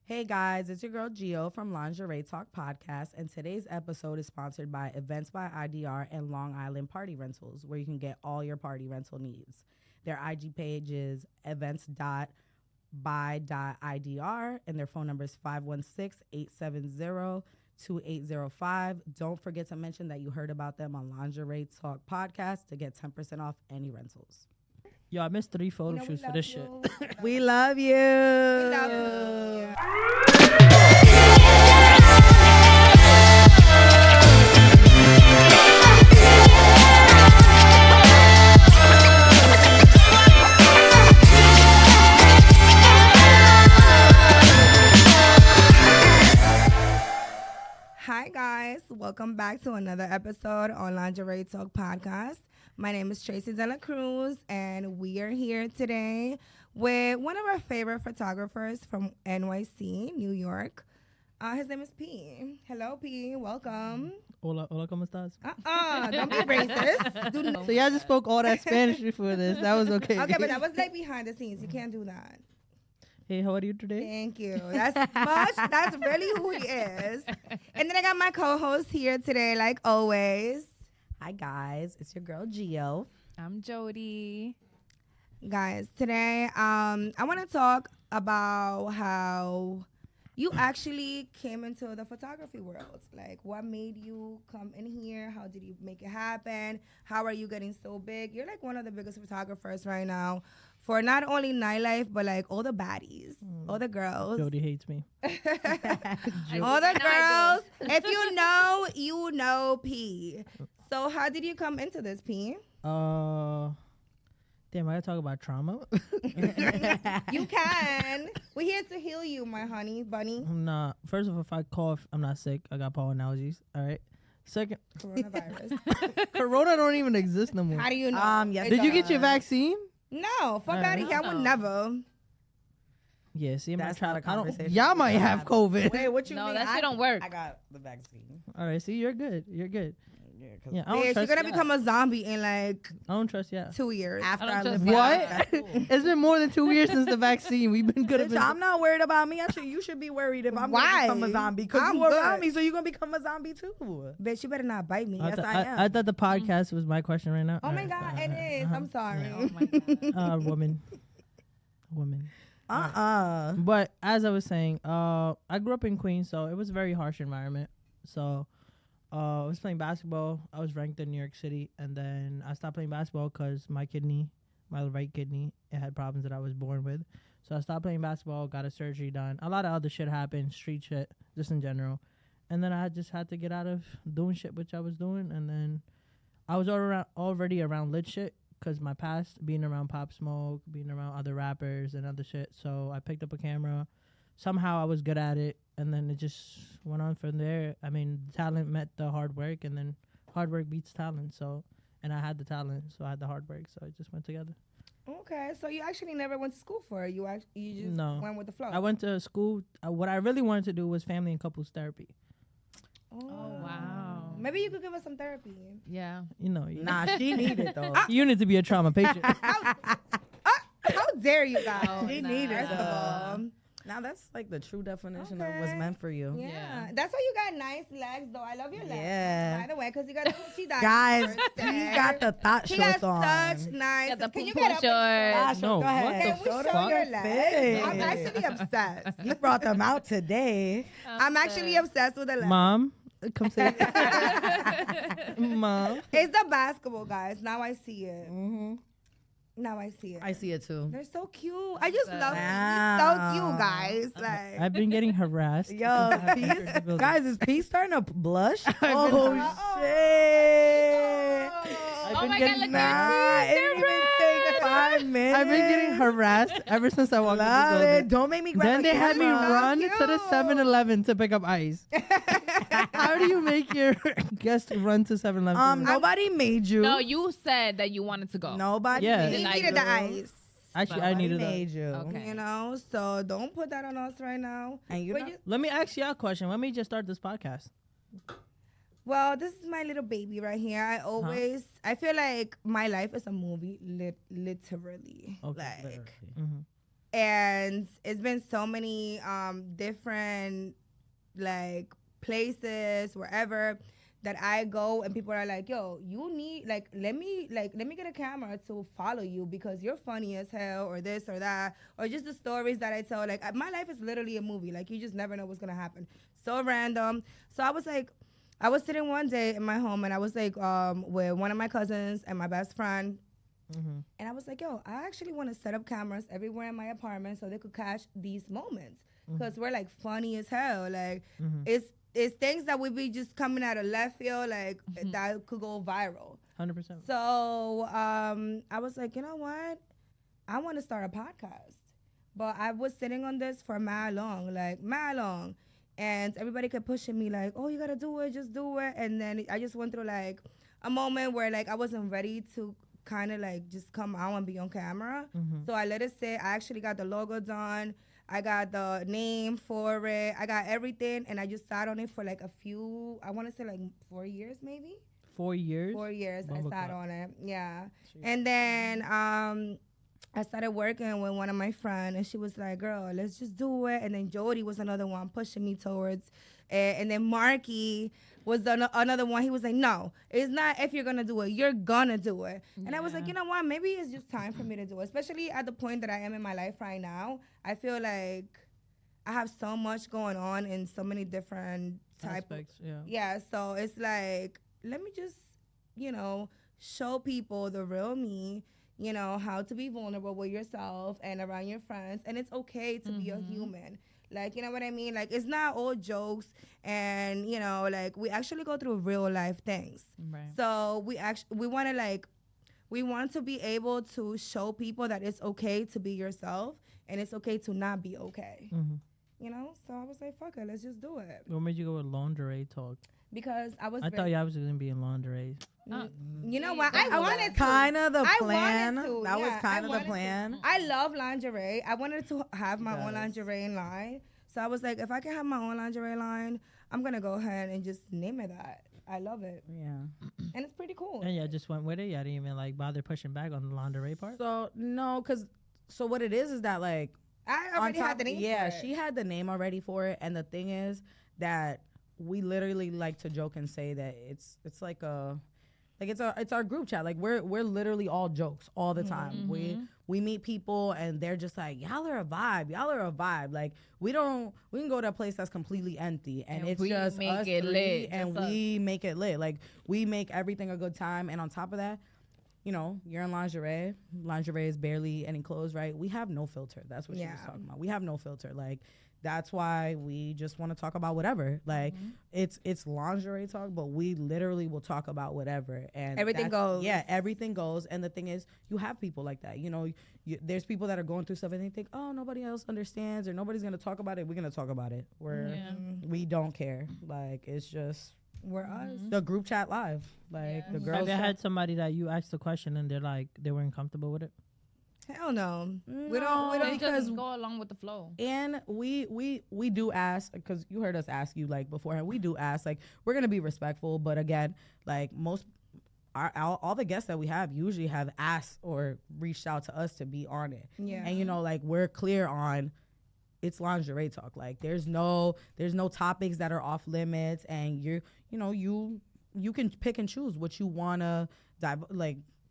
Hey guys, it's your girl Gio from Lingerie Talk Podcast, and today's episode is sponsored by Events by IDR and Long Island Party Rentals, where you can get all your party rental needs. Their IG page is events.by.idr, and their phone number is 516-870-2805. Don't forget to mention that you heard about them on Lingerie Talk Podcast to get 10% off any rentals. Yo, I missed 3 photo shoots for this shit. We love you. We love you. Hi guys, welcome back to another episode on Lingerie Talk Podcast. My name is Tracy De La Cruz, and we are here today with one of our favorite photographers from NYC, New York. His name is P. Hello, P. Welcome. Hola, ¿cómo estás? Don't be racist. So y'all just spoke all that Spanish before this. That was okay. Okay, but that was like behind the scenes. You can't do that. Hey, how are you today? Thank you. That's really who he is. And then I got my co-host here today, like always. Hi guys, it's your girl Gio. I'm Jody. Guys, today I want to talk about how you actually came into the photography world. Like, what made you come in here? How did you make it happen? How are you getting so big? You're like one of the biggest photographers right now for not only nightlife, but like all the baddies, all the girls. Jody hates me. All the girls. If you know P. So how did you come into this, P? Damn, I gotta talk about trauma. You can. We're here to heal you, my honey bunny. I'm not. First of all, if I cough, I'm not sick. I got pollen allergies. All right. Second, Coronavirus. Corona don't even exist no more. How do you know? Yes, Did you get your vaccine? No, fuck out of here. I would never. Yeah, see, That's not a conversation. Y'all might have COVID. Wait, what you No, mean? that shit don't work. I got the vaccine. All right, see, you're good. You're good. Yeah, I don't Bitch, you're trust gonna y'all. become a zombie in like I don't trust y'all. 2 years. After I I don't live just- What? That's cool. It's been more than 2 years since the vaccine. We've been good at Bitch, I'm not worried about me. You should be worried if I'm Why? gonna become a zombie. Because I'm you around good. me, so you're gonna become a zombie too. Bitch, you better not bite me. Yes, I am. I thought the podcast was my question right now. Oh my God, it is. I'm sorry. Oh my god. Woman. But as I was saying, I grew up in Queens, so it was a very harsh environment. So I was playing basketball. I was ranked in New York City, and then I stopped playing basketball because my right kidney, it had problems that I was born with. So I stopped playing basketball, got a surgery done. A lot of other shit happened, street shit, just in general. And then I just had to get out of doing shit which I was doing, and then I was already around lit shit. Because my past, being around Pop Smoke, being around other rappers and other shit. So I picked up a camera. Somehow I was good at it. And then it just went on from there. I mean, talent met the hard work. And then hard work beats talent. So, and I had the talent. So I had the hard work. So it just went together. Okay, so you actually never went to school for it. You just No. went with the flow. I went to school. What I really wanted to do was family and couples therapy. Oh wow. Maybe you could give us some therapy. Yeah. You know. Nah, she needed though. You need to be a trauma patient. How dare you guys? Oh, She nah. needed First of all. Now that's like the true definition of what's Okay. meant for you. Yeah. Yeah. That's why you got nice legs, though. I love your legs. Yeah. By the way, because you got a coochie dot. Guys, he got the thought He got shorts on. such nice. Got the Can you poo-poo get up? shorts. No, Go ahead. what Can the we Show show them your your legs? I'm face. actually obsessed. You brought them out today. I'm actually obsessed with the legs. Mom, come say it. Mom. It's the basketball, guys. Now I see it. Mm-hmm. Now I see it. I see it too. They're so cute. I just love Wow. them. He's so cute, guys. Like, I've been getting harassed. Yo, because I have Peace, disabilities. guys, is Peace starting to blush? Uh-oh. Shit. I've Oh been my getting God, look Nah, at it didn't even take 5 minutes. I've been getting harassed ever since I walked in the Love it. building. Don't make me grab Then a they had me camera. run Cute. to the 7-Eleven to pick up ice. How do you make your guest run to 7-Eleven? Nobody made you. No, you said that you wanted to go. Nobody Yeah. made he Like needed you. the ice. Actually, I Nobody needed made that. you. Okay. You know, so don't put that on us right now. And you But know, you- Let me ask you a question. When made you start this podcast? Well, this is my little baby right here. I feel like my life is a movie, literally. Okay. Like, Mm-hmm. and it's been so many different like places wherever that I go, and people are like, yo, you need let me get a camera to follow you because you're funny as hell, or this or that, or just the stories that I tell. Like my life is literally a movie. Like you just never know what's gonna happen. So random. So I was sitting one day in my home, and I was like with one of my cousins and my best friend. Mm-hmm. And I was like, yo, I actually want to set up cameras everywhere in my apartment so they could catch these moments because we're like funny as hell. Like it's things that would be just coming out of left field, like that could go viral. 100%. So I was like, you know what? I want to start a podcast. But I was sitting on this for mad long. And everybody kept pushing me like, oh, you got to do it, just do it. And then I just went through like a moment where like I wasn't ready to kind of like just come out and be on camera. So I let it sit. I actually got the logo done. I got the name for it. I got everything, and I just sat on it for like I want to say like 4 years maybe. 4 years? 4 years I sat on it, yeah. And then I started working with one of my friends, and she was like, girl, let's just do it. And then Jody was another one pushing me towards it. And then Marky was another one. He was like, no, it's not if you're going to do it. You're going to do it. Yeah. And I was like, you know what? Maybe it's just time for me to do it, especially at the point that I am in my life right now. I feel like I have so much going on in so many different aspects. Yeah, so it's like, let me just, show people the real me, how to be vulnerable with yourself and around your friends. And it's okay to be a human. Like, you know what I mean? Like, it's not all jokes, and, like, we actually go through real life things. Right. So we want to be able to show people that it's okay to be yourself, and it's okay to not be okay. So I was like, fuck it, let's just do it. What made you go with lingerie talk? Because I thought y'all was going to be in lingerie. You know what? I wanted to. Kind of the plan. That was kind of the plan. To. I love lingerie. I wanted to have my own lingerie line. So I was like, if I can have my own lingerie line, I'm going to go ahead and just name it that. I love it. Yeah. And it's pretty cool. And yeah, just went with it. Y'all didn't even bother pushing back on the lingerie part? So, no, because what it is that like. I already had the name for it. Yeah, she had the name already for it. And the thing is that we literally like to joke and say that it's like it's our group chat. Like we're literally all jokes all the time. We meet people and they're just like, y'all are a vibe. Like we can go to a place that's completely empty and it's just make us it three lit. and we make it lit. Like we make everything a good time. And on top of that, you're in lingerie. Lingerie is barely any clothes, right? We have no filter. That's what she was talking about. We have no filter. Like that's why we just want to talk about whatever. Like it's lingerie talk, but we literally will talk about whatever. And everything goes. Yeah, everything goes. And the thing is, you have people like that. There's people that are going through stuff and they think, oh, nobody else understands or nobody's going to talk about it. We're going to talk about it. We don't care. Like it's just. We're us. The group chat live. Like the girls. Have you had somebody that you asked a question and they weren't comfortable with it? Hell no. We don't because go along with the flow. And we do ask, because you heard us ask you like beforehand. We do ask, like we're gonna be respectful, but again, like most all the guests that we have usually have asked or reached out to us to be on it. Yeah. And like we're clear on it's lingerie talk. Like there's no topics that are off limits, and you can pick and choose what you wanna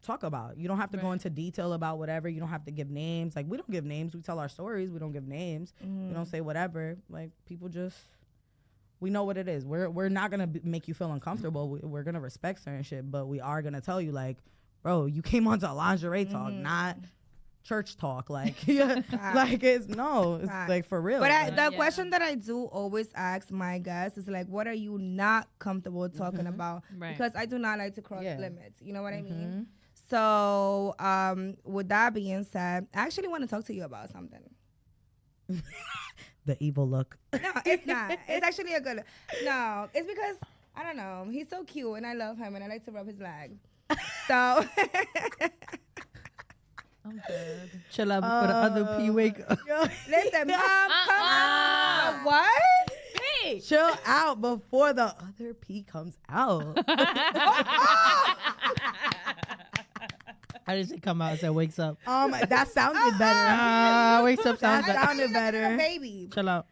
talk about. You don't have to go into detail about whatever. You don't have to give names. Like we don't give names. We tell our stories. We don't give names. We don't say whatever. Like people just, we know what it is. We're not gonna make you feel uncomfortable. We're gonna respect certain shit, but we are gonna tell you like, bro, you came onto lingerie talk, not church talk. Like like it's like for real. But the question that I do always ask my guests is like, what are you not comfortable talking about? Right. Because I do not like to cross limits. You know what I mean? So with that being said, I actually want to talk to you about something. The evil look. No, it's not. It's actually a good. No, it's because I don't know. He's so cute and I love him and I like to rub his leg. So. I'm good. Chill out before the other P wake up. Listen, Mom, come on. What? Hey, chill out before the other P comes out. I didn't say come out. I said wakes up. That sounded better. Wakes up sounds That better. sounded better. Baby. Chill out.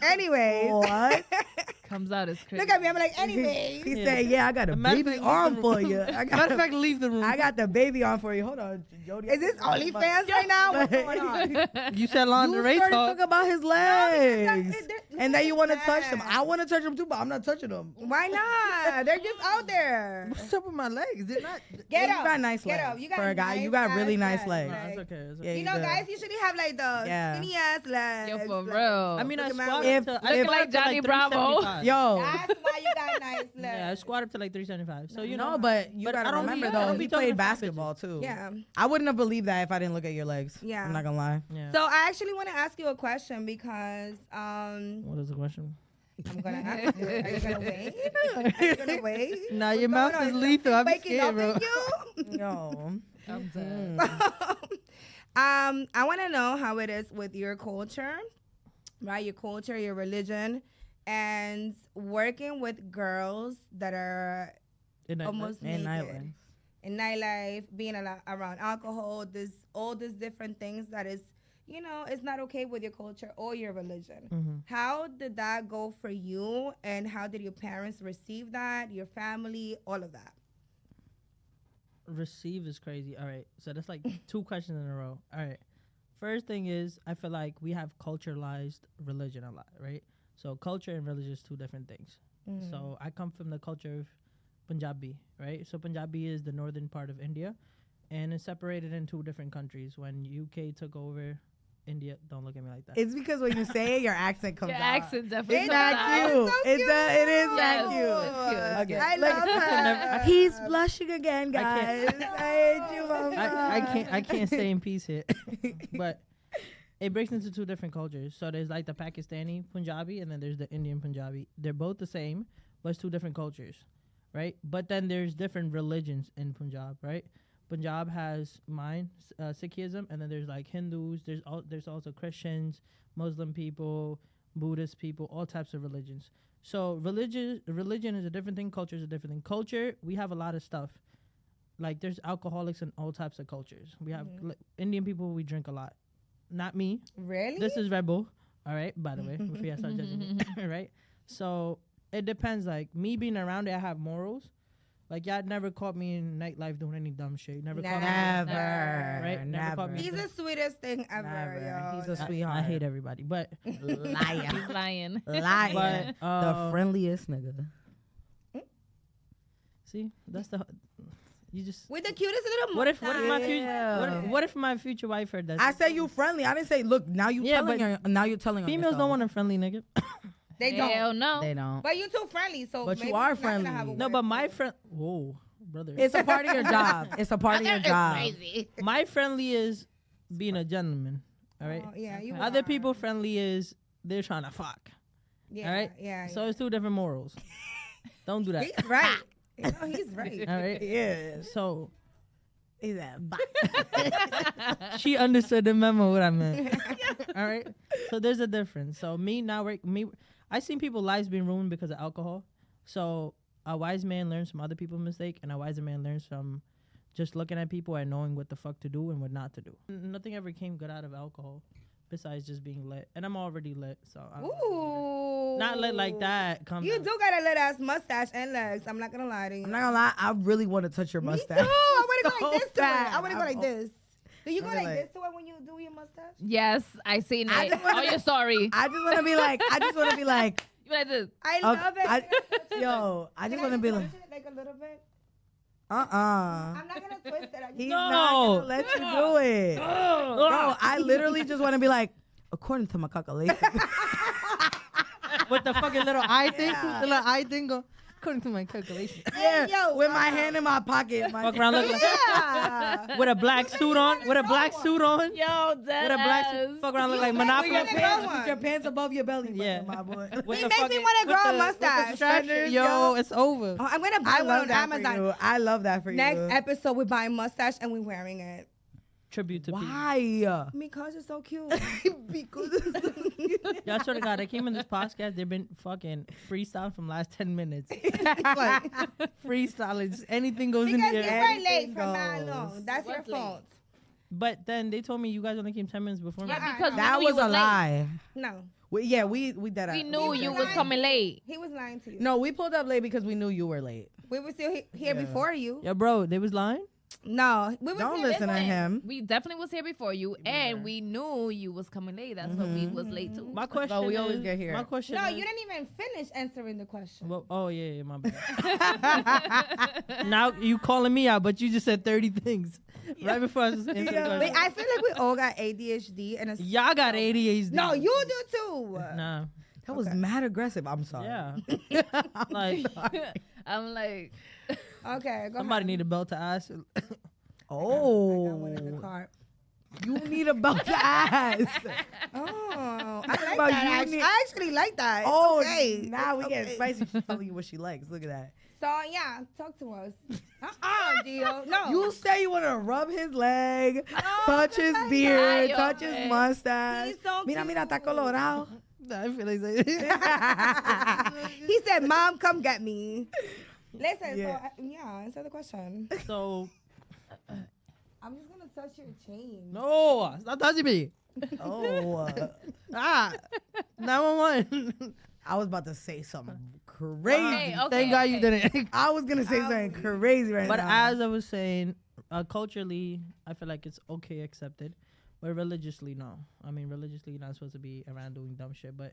Anyways. What? Comes out as crazy. Look at me. I'm like, anyways. He said, "Yeah, I got a Matter of baby fact, arm leave the for room. you. Matter of fact, leave the room. I got the baby on for you. Hold on, Jody. Is this OnlyFans right now? What's going on? You said You lingerie started talk. talking about his legs, Look and then at you want to his touch them. legs. I want to touch them too, but I'm not touching them. Why not? They're just out there. What's up with my legs? They're not. Get You up. got nice Get legs. up. You got For a guy, nice you got really ass nice No, legs. it's Like, okay. It's Yeah, okay. you know, do. guys usually have like the Yeah. skinny ass legs. Yo, for like, real. I mean, I Look at my squat legs. up to Looking squat like up to Johnny Bravo. 375. Yo, That's why you got nice legs. Yeah, I squat up to like 375. So you no, know, but you but gotta I don't remember be- I though, don't be he talking played to basketball too. Yeah. I wouldn't have believed that if I didn't look at your legs. Yeah. I'm not gonna lie. yeah. So I actually want to ask you a question because What is the question? I'm gonna ask you. Are you gonna wait? Are you gonna wait? Nah, your What's mouth going is on? lethal. I'm Waking scared, up bro. in you? Yo, I'm dead. I want to know how it is with your culture, right? Your culture, your religion, and working with girls that are In that- almost and naked. nightlife. In nightlife, being around alcohol, all these different things that is, it's not okay with your culture or your religion. Mhm. How did that go for you, and how did your parents receive that, your family, all of that? Receive is crazy. All right. So that's like two questions in a row. All right. First thing is, I feel like we have culturalized religion a lot, right? So culture and religion is two different things. So I come from the culture of Punjabi, right? So Punjabi is the northern part of India, and it's separated in two different countries. When UK took over India, don't look at me like that. It's because when you say it, your accent comes Your out. accent definitely It's comes not out. cute. So It does. It is Yes, not cute. it's cute. It's Okay. cute. I love her. He's blushing again, I guys. can't- I hate you, mama. I can't stay in peace here. But it breaks into two different cultures. So there's like the Pakistani Punjabi, and then there's the Indian Punjabi. They're both the same, but it's two different cultures, right? But then there's different religions in Punjab, right? Punjab has Sikhism, and then there's like Hindus. There's also Christians, Muslim people, Buddhist people, all types of religions. So religion is a different thing. Culture is a different thing. Culture, we have a lot of stuff. Like there's alcoholics in all types of cultures. We have Indian people. We drink a lot. Not me. Really? This is Red Bull. All right. By the way, before you start judging me, right? So it depends. Like me being around it, I have morals. Like y'all never caught me in nightlife doing any dumb shit. Never caught me. Never. Right? Never caught me. He's the sweetest thing ever, Never. yo. He's a sweetheart. I hate everybody, but Liar. He's lying. Liar. but The friendliest nigga. see, that's the you just. With the cutest little What if my future? Yeah. What if my future wife heard that? I say you friendly. I didn't say look. Now you Yeah, telling but her. Now you're telling her. Females don't want a friendly nigga. They don't. Hell no. They don't. But you too friendly, so But you maybe are you're not gonna friendly. have a No, word but for my it. friend. Whoa, brother. It's a part of your job. It's a part of your job. Crazy. My friendly is being a gentleman. All right. Oh, yeah, you Other are. people friendly is they're trying to fuck. Yeah, all right. Yeah. So it's two different morals. Don't do that. He's right. He's right. All right. Yeah. So He's that. she understood the memo what I meant. All right. So there's a difference. So I seen people lives being ruined because of alcohol. So a wise man learns from other people's mistake, and a wiser man learns from just looking at people and knowing what the fuck to do and what not to do. Nothing ever came good out of alcohol besides just being lit. And I'm already lit, so I don't really need Ooh. it. Not lit like that. You do got a lit ass mustache and legs. I'm not gonna lie to you. I'm not gonna lie. I really want to touch your Me mustache. too. I want to go So like this to it. bad. I want to go like this. Do you go I'm like like- this to it when you do your mustache? Yes, I seen I it. just wanna Oh, be- you're sorry. I just want to be like. You like this. I Okay, love it. Yo, I just want to be like. like a little bit. I'm I'm not gonna twist it. He's No. not gonna let you do it, bro. I literally just want to be like, according to my calculation. With the fucking little eye thing, Yeah. the little eye thing go according to my calculation. Yeah, yo, with my hand in my pocket. Fuck around looking like Yeah. with a black suit on, with a black suit on, Yo, dead with a black ass. suit. Fuck around look like You Monopoly. make Put me your grow pants, one. put your pants above your belly button, Yeah. my boy. With He the makes me fucking- wanna with grow a the- with the mustache. stretchers, Yo. yo, it's over. Oh, I'm gonna buy I one love on that for Amazon. you. I love that for Next you. episode, we're buying mustache and we're wearing it. tribute to Pete. Why? Because it's so cute. Because Yeah, I swear to God, I came in this podcast. They've been fucking freestyle from last 10 minutes. Like freestyling, just anything goes in Because the you air. were late for that goes. long. That's your What's late? fault. But then they told me you guys only came 10 minutes before me. Yeah, because that we knew was you a late. lie. No. We did We that. knew was you lying. was coming late. He was lying to you. No, we pulled up late because we knew you were late. We were still here Yeah. before you. Yeah, bro, they was lying. No. We was Don't here listen to before- him. We definitely was here before you, and we knew you was coming late. That's what we was late too. My question But we is, always get here. My question No, is, you didn't even finish answering the question. well, oh yeah, my bad. Now you calling me out, but you just said 30 things right before I was answering the Wait, question. I feel like we all got ADHD and a Y'all got ADHD. No, you do too. Nah. That was mad aggressive. I'm sorry. Yeah. Like I'm like, Okay, go somebody ahead. need a belt to ass. I got one in the Oh, car. you need a belt to ass. Oh, I like About that. you Actually. need- I actually like that. It's Oh, okay. now we It's get okay. spicy. She's telling you what she likes. Look at that. So yeah, talk to us. Gio. No. You say you want to rub his leg, touch his beard, Ay, touch his hombre. mustache. He's so Mira, mira, está cute. colorado. I feel like saying He said, "Mom, come get me." Listen, Yeah. answer the question. so. I'm just gonna touch your chain. No, stop touching me. Oh, 911. I was about to say something crazy. Okay, okay, Thank God you okay. didn't. I was gonna say something crazy right But now. as I was saying, culturally, I feel like it's okay accepted, but religiously, no. I mean, religiously, you're not supposed to be around doing dumb shit. But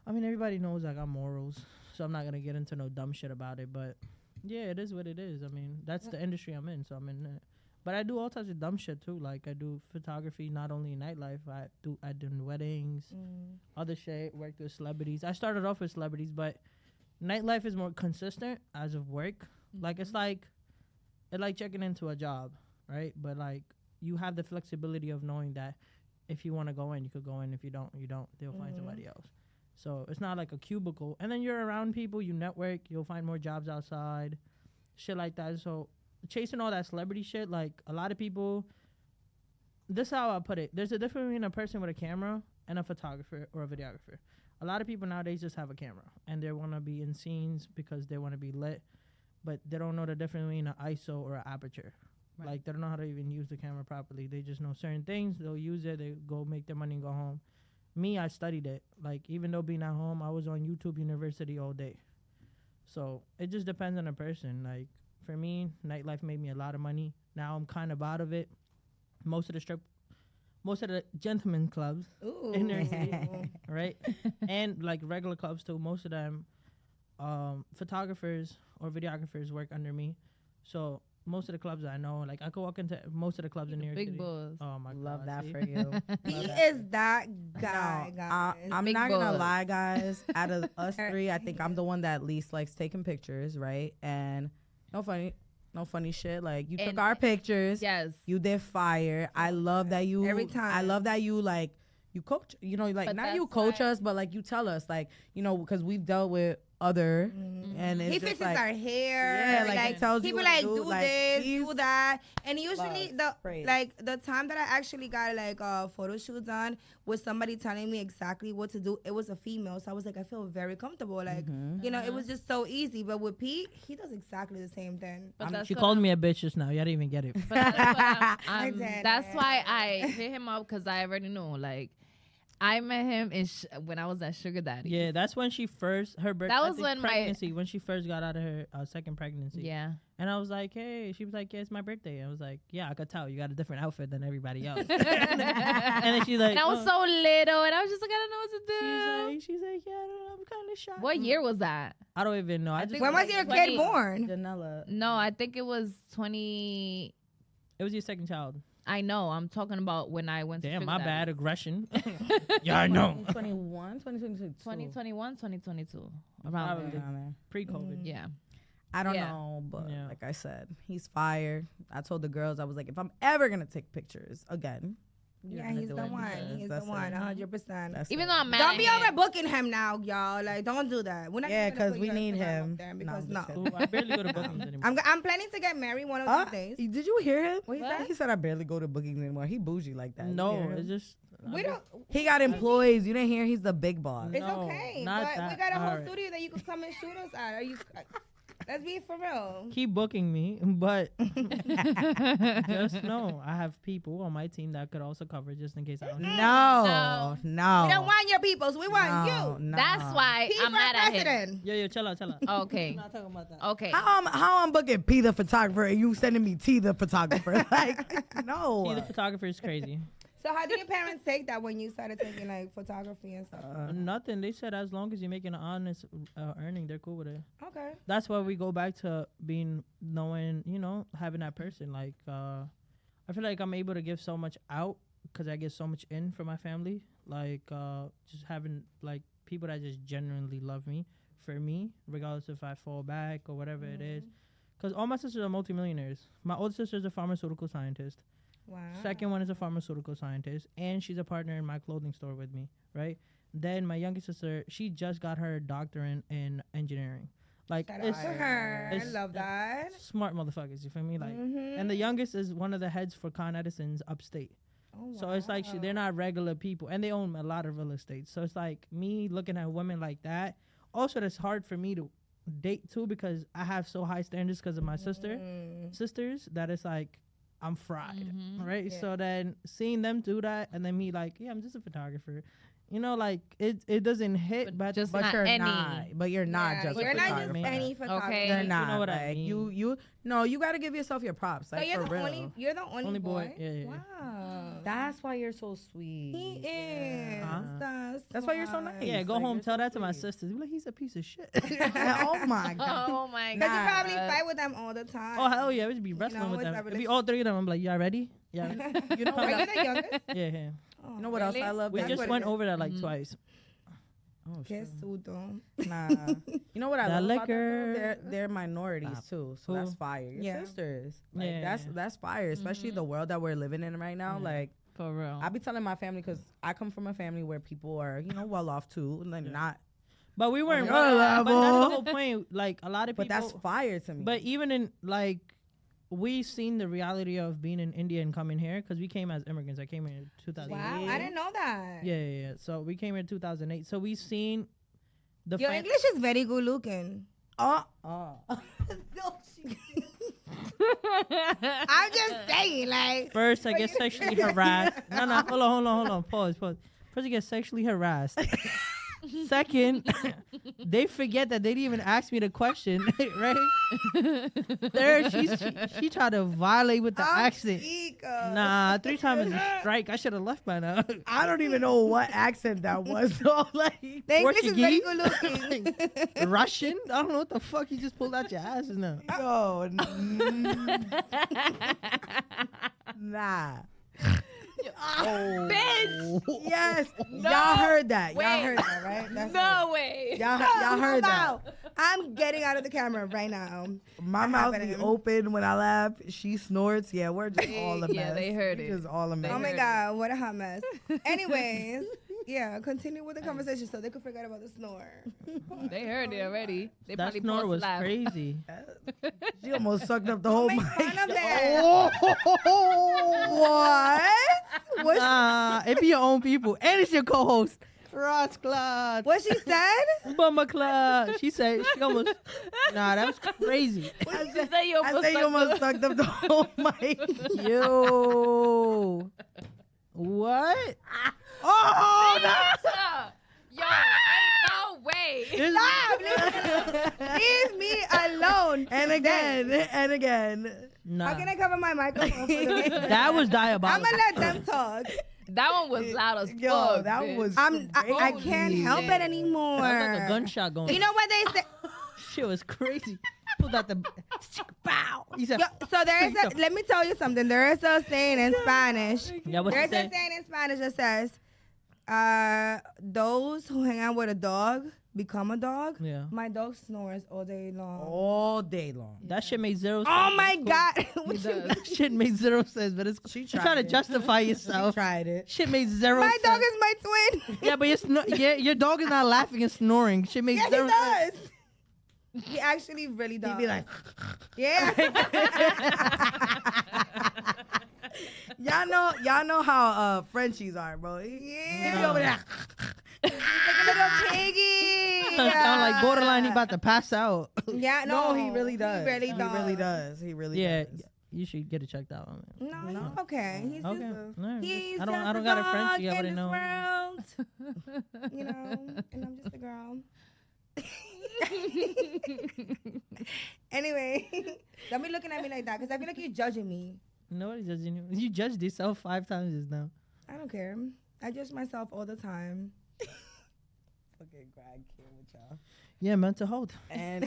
I mean, everybody knows I got morals, so I'm not gonna get into no dumb shit about it. But yeah, it is what it is. I mean, that's the industry I'm in, so I'm in it. But I do all types of dumb shit too. Like I do photography, not only in nightlife. I do weddings, other shit. Worked with celebrities. I started off with celebrities, but nightlife is more consistent as of work. Like it's like checking into a job, right? But like you have the flexibility of knowing that if you want to go in, you could go in. If you don't, you don't. They'll find somebody else. So it's not like a cubicle. And then you're around people, you network, you'll find more jobs outside, shit like that. So chasing all that celebrity shit, like a lot of people, this is how I put it. There's a difference between a person with a camera and a photographer or a videographer. A lot of people nowadays just have a camera and they want to be in scenes because they want to be lit, but they don't know the difference between an ISO or an aperture. Right. Like they don't know how to even use the camera properly. They just know certain things. They'll use it. They go make their money and go home. Me, I studied it. Like even though being at home, I was on YouTube University all day. So it just depends on the person. Like for me, nightlife made me a lot of money. Now I'm kind of out of it. Most of the gentlemen clubs Ooh. in their city, right? And like regular clubs too. Most of them, photographers or videographers work under me. So most of the clubs I know, like I could walk into most of the clubs in New York Big City. boss. Oh my Love God, that see? for you. He Love that. is that guy, No, guys. I'm Big not gonna boss. lie, guys. Out of us three, I think I'm the one that least likes taking pictures, right? And no funny shit. Like you took And- our pictures. Yes. You did fire. I love that you Every time. I love that you like you coach. You know, like But not you that's coach why- us, but like you tell us, like you know, because we've dealt with other, and it's He just fixes like, our hair. Yeah, like, he tells he you be what to like, do, do like, this, he's do that. And usually love, praise. the time that I actually got like photo shoots on with somebody telling me exactly what to do, it was a female. So I was like, I feel very comfortable. Like, you know, it was just so easy. But with Pete, he does exactly the same thing. But that's She what called I'm- me a bitch just now. Y'all didn't even get it. But that's, what I I'm, did that's it. why I hit him up because I already know. Like, I met him when I was at Sugar Daddy. Yeah, that's when she first her birth. That I was think when my- pregnancy when she first got out of her second pregnancy. Yeah. And I was like, hey, she was like, yeah, it's my birthday. I was like, yeah, I could tell you got a different outfit than everybody else. and then she's like, And I was oh. so little, and I was just like, I don't know what to do. She's like, yeah, I don't know, I'm kind of shy. What year was that? I don't even know. I just think When was like your 20. kid born? Janela. No, I think it was 20. it was your second child. I know. I'm talking about when I went to Damn, Sugar my Daddy. bad aggression. yeah, I know. 2021, 2022. 2021, 2022. Around Probably. there. Around there. Pre-COVID. Yeah. I don't Yeah. know, but Yeah. like I said, he's fired. I told the girls, I was like, if I'm ever gonna take pictures again, Yeah, he's the one. He's the one, 100%. Even though I'm mad Don't at be him. overbooking him now, y'all. Like, don't do that. We're not Yeah, gonna put 'cause we you as need the guy him. up there because No, no. I'm Ooh, I barely go to bookings anymore. I'm planning to get married one of these days. Did you hear him? What he said? He said I barely go to bookings anymore. He bougie like that. You No, hear him? it's just We don't. He got employees. You didn't hear? He's the big boss. It's No, okay, not but we that. got a whole Alright. studio that you could come and shoot us at. Are you? Let's be for real. keep booking me, but just know I have people on my team that could also cover just in case I don't. No. We don't want your peoples. We want you. No. That's why He I'm for mad at him. president. Yo, chill out. Okay. I'm not talking about that. Okay. How I'm booking P the photographer and you sending me T the photographer? Like, no. See, the photographer is crazy. So how did your parents take that when you started taking like photography and stuff? Nothing. They said as long as you're making an honest earning, they're cool with it. Okay. That's why we go back to knowing, having that person. Like, I feel like I'm able to give so much out because I get so much in for my family. Like, just having like people that just genuinely love me for me, regardless if I fall back or whatever it is. Because all my sisters are multimillionaires. My older sister is a pharmaceutical scientist. Wow. Second one is a pharmaceutical scientist, and she's a partner in my clothing store with me, right? Then my youngest sister, she just got her doctorate in engineering. Like, Shout out it's to her. I it's- love that. smart motherfuckers, you feel me? Like, Mhm. and the youngest is one of the heads for Con Edison's upstate. Oh, So it's like they're wow. not regular people, and they own a lot of real estate. So it's like me looking at women like that. Also, that's hard for me to date too because I have so high standards because of my sisters that it's like I'm fried, right? Yeah. So then seeing them do that, and then me like, yeah, I'm just a photographer. Like it doesn't hit, but just But not you're any. not. But you're not Yeah, just. you're a not just photographer. any photographer. Okay. You're You not. know what I like, mean. You got to give yourself your props. So Like, you're for the real. only boy. Yeah. Wow. That's why you're so sweet. He is. Yeah. That's why you're so nice. Yeah, go Like, home, you're tell so that to my sweet. sisters. Be like, he's a piece of shit. Oh my god. Oh my Because god. you probably fight with them all the time. Oh hell yeah, we just be wrestling know, with it's them. a It'd be all three of them. I'm like, y'all ready? Yeah. You know Are you what? the youngest? Yeah. Oh, You know what else really? I love? We That's just what went it is. over that like twice. Oh, Que shit. sudo. Nah. You know what I That love about liquor. them, though? They're minorities too, so Who? that's fire. Your Yeah. sisters, like, Yeah. that's fire. Especially the world that we're living in right now. Yeah. Like, For real. I be telling my family because I come from a family where people are, well off too, and like not. But we weren't. your But that's the level. whole point. Like a lot of people. But that's fire to me. But even in like, we seen the reality of being in India and coming here because we came as immigrants. I came here in 2008. Wow, I didn't know that. Yeah. So we came here in 2008. So we seen the. Your English is very good looking. no, I'm just saying, like. First, I get sexually harassed. No, hold on. Pause. First, I get sexually harassed. Second, they forget that they didn't even ask me the question, right? Third, she tried to violate with the accent. Chica. Nah, 3 times is a strike. I should have left by now. I don't even know what accent that was. So like, The English is very Portuguese? good looking. Russian? I don't know what the fuck you just pulled out your ass now. yo, nah. Oh, Bitch. yes, No y'all heard that. way. Y'all heard that, right? That's No way. y'all heard that. I'm getting out of the camera right now. My That mouth happened. is open when I laugh. She snorts. Yeah, we're just all a mess. Yeah, they heard We it. Just all a mess. Oh my heard God, what a hot mess. Anyways, yeah, continue with the conversation so they could forget about the snore. They heard it already. They That probably snore paused was laugh. crazy. She almost sucked up the whole Make mic. fun of that. What? What, Nah, it be your own people. And it's your co-host. Ross Claude. what she said? Bummer Claude. She said she almost. Nah, that was crazy. What did you say? You I almost said you sucked almost up? sucked up the whole mic. Yo. What? Oh, no. Yo, ain't no way. Leave me alone. And again. Nah. How can I cover my microphone? For the That was I'm diabolical. gonna let them talk. That one was loud as Yo, fuck. that bitch. was. I can't crazy. help it anymore. That was like a gunshot going. You know what they say? Shit was crazy. Pulled out the bow. He said, Yo, so there is a. Let me tell you something. There is a saying in Spanish. yeah, what's There's he a say? saying in Spanish that says, "Those who hang out with a dog become a dog, Yeah. my dog snores all day long. All day long. That shit made zero sense. Oh my God. What He you does. That shit made zero sense, but it's She you're tried trying to it. justify She yourself. tried it. Shit made zero My sense. dog is my twin. Yeah, but your dog is not laughing and snoring. Shit made Yeah, zero he sense. does. He actually really does. He'd be like, yeah. y'all know how Frenchies are, bro. He be over there. Like a little piggy. Sound like borderline. He about to pass out. Yeah, No, no, he really does. He really He does. really does. He really Yeah, does. you should get it checked out. Man. No, No. he's okay. He's Okay. just Alright. he's I don't just got a dog Frenchie. I in already this know. world. You know, and I'm just a girl. Anyway, don't be looking at me like that because I feel like you're judging me. Nobody's judging you. You judged yourself 5 times just now. I don't care. I judge myself all the time. Fucking Greg here with y'all. Yeah, mental health. And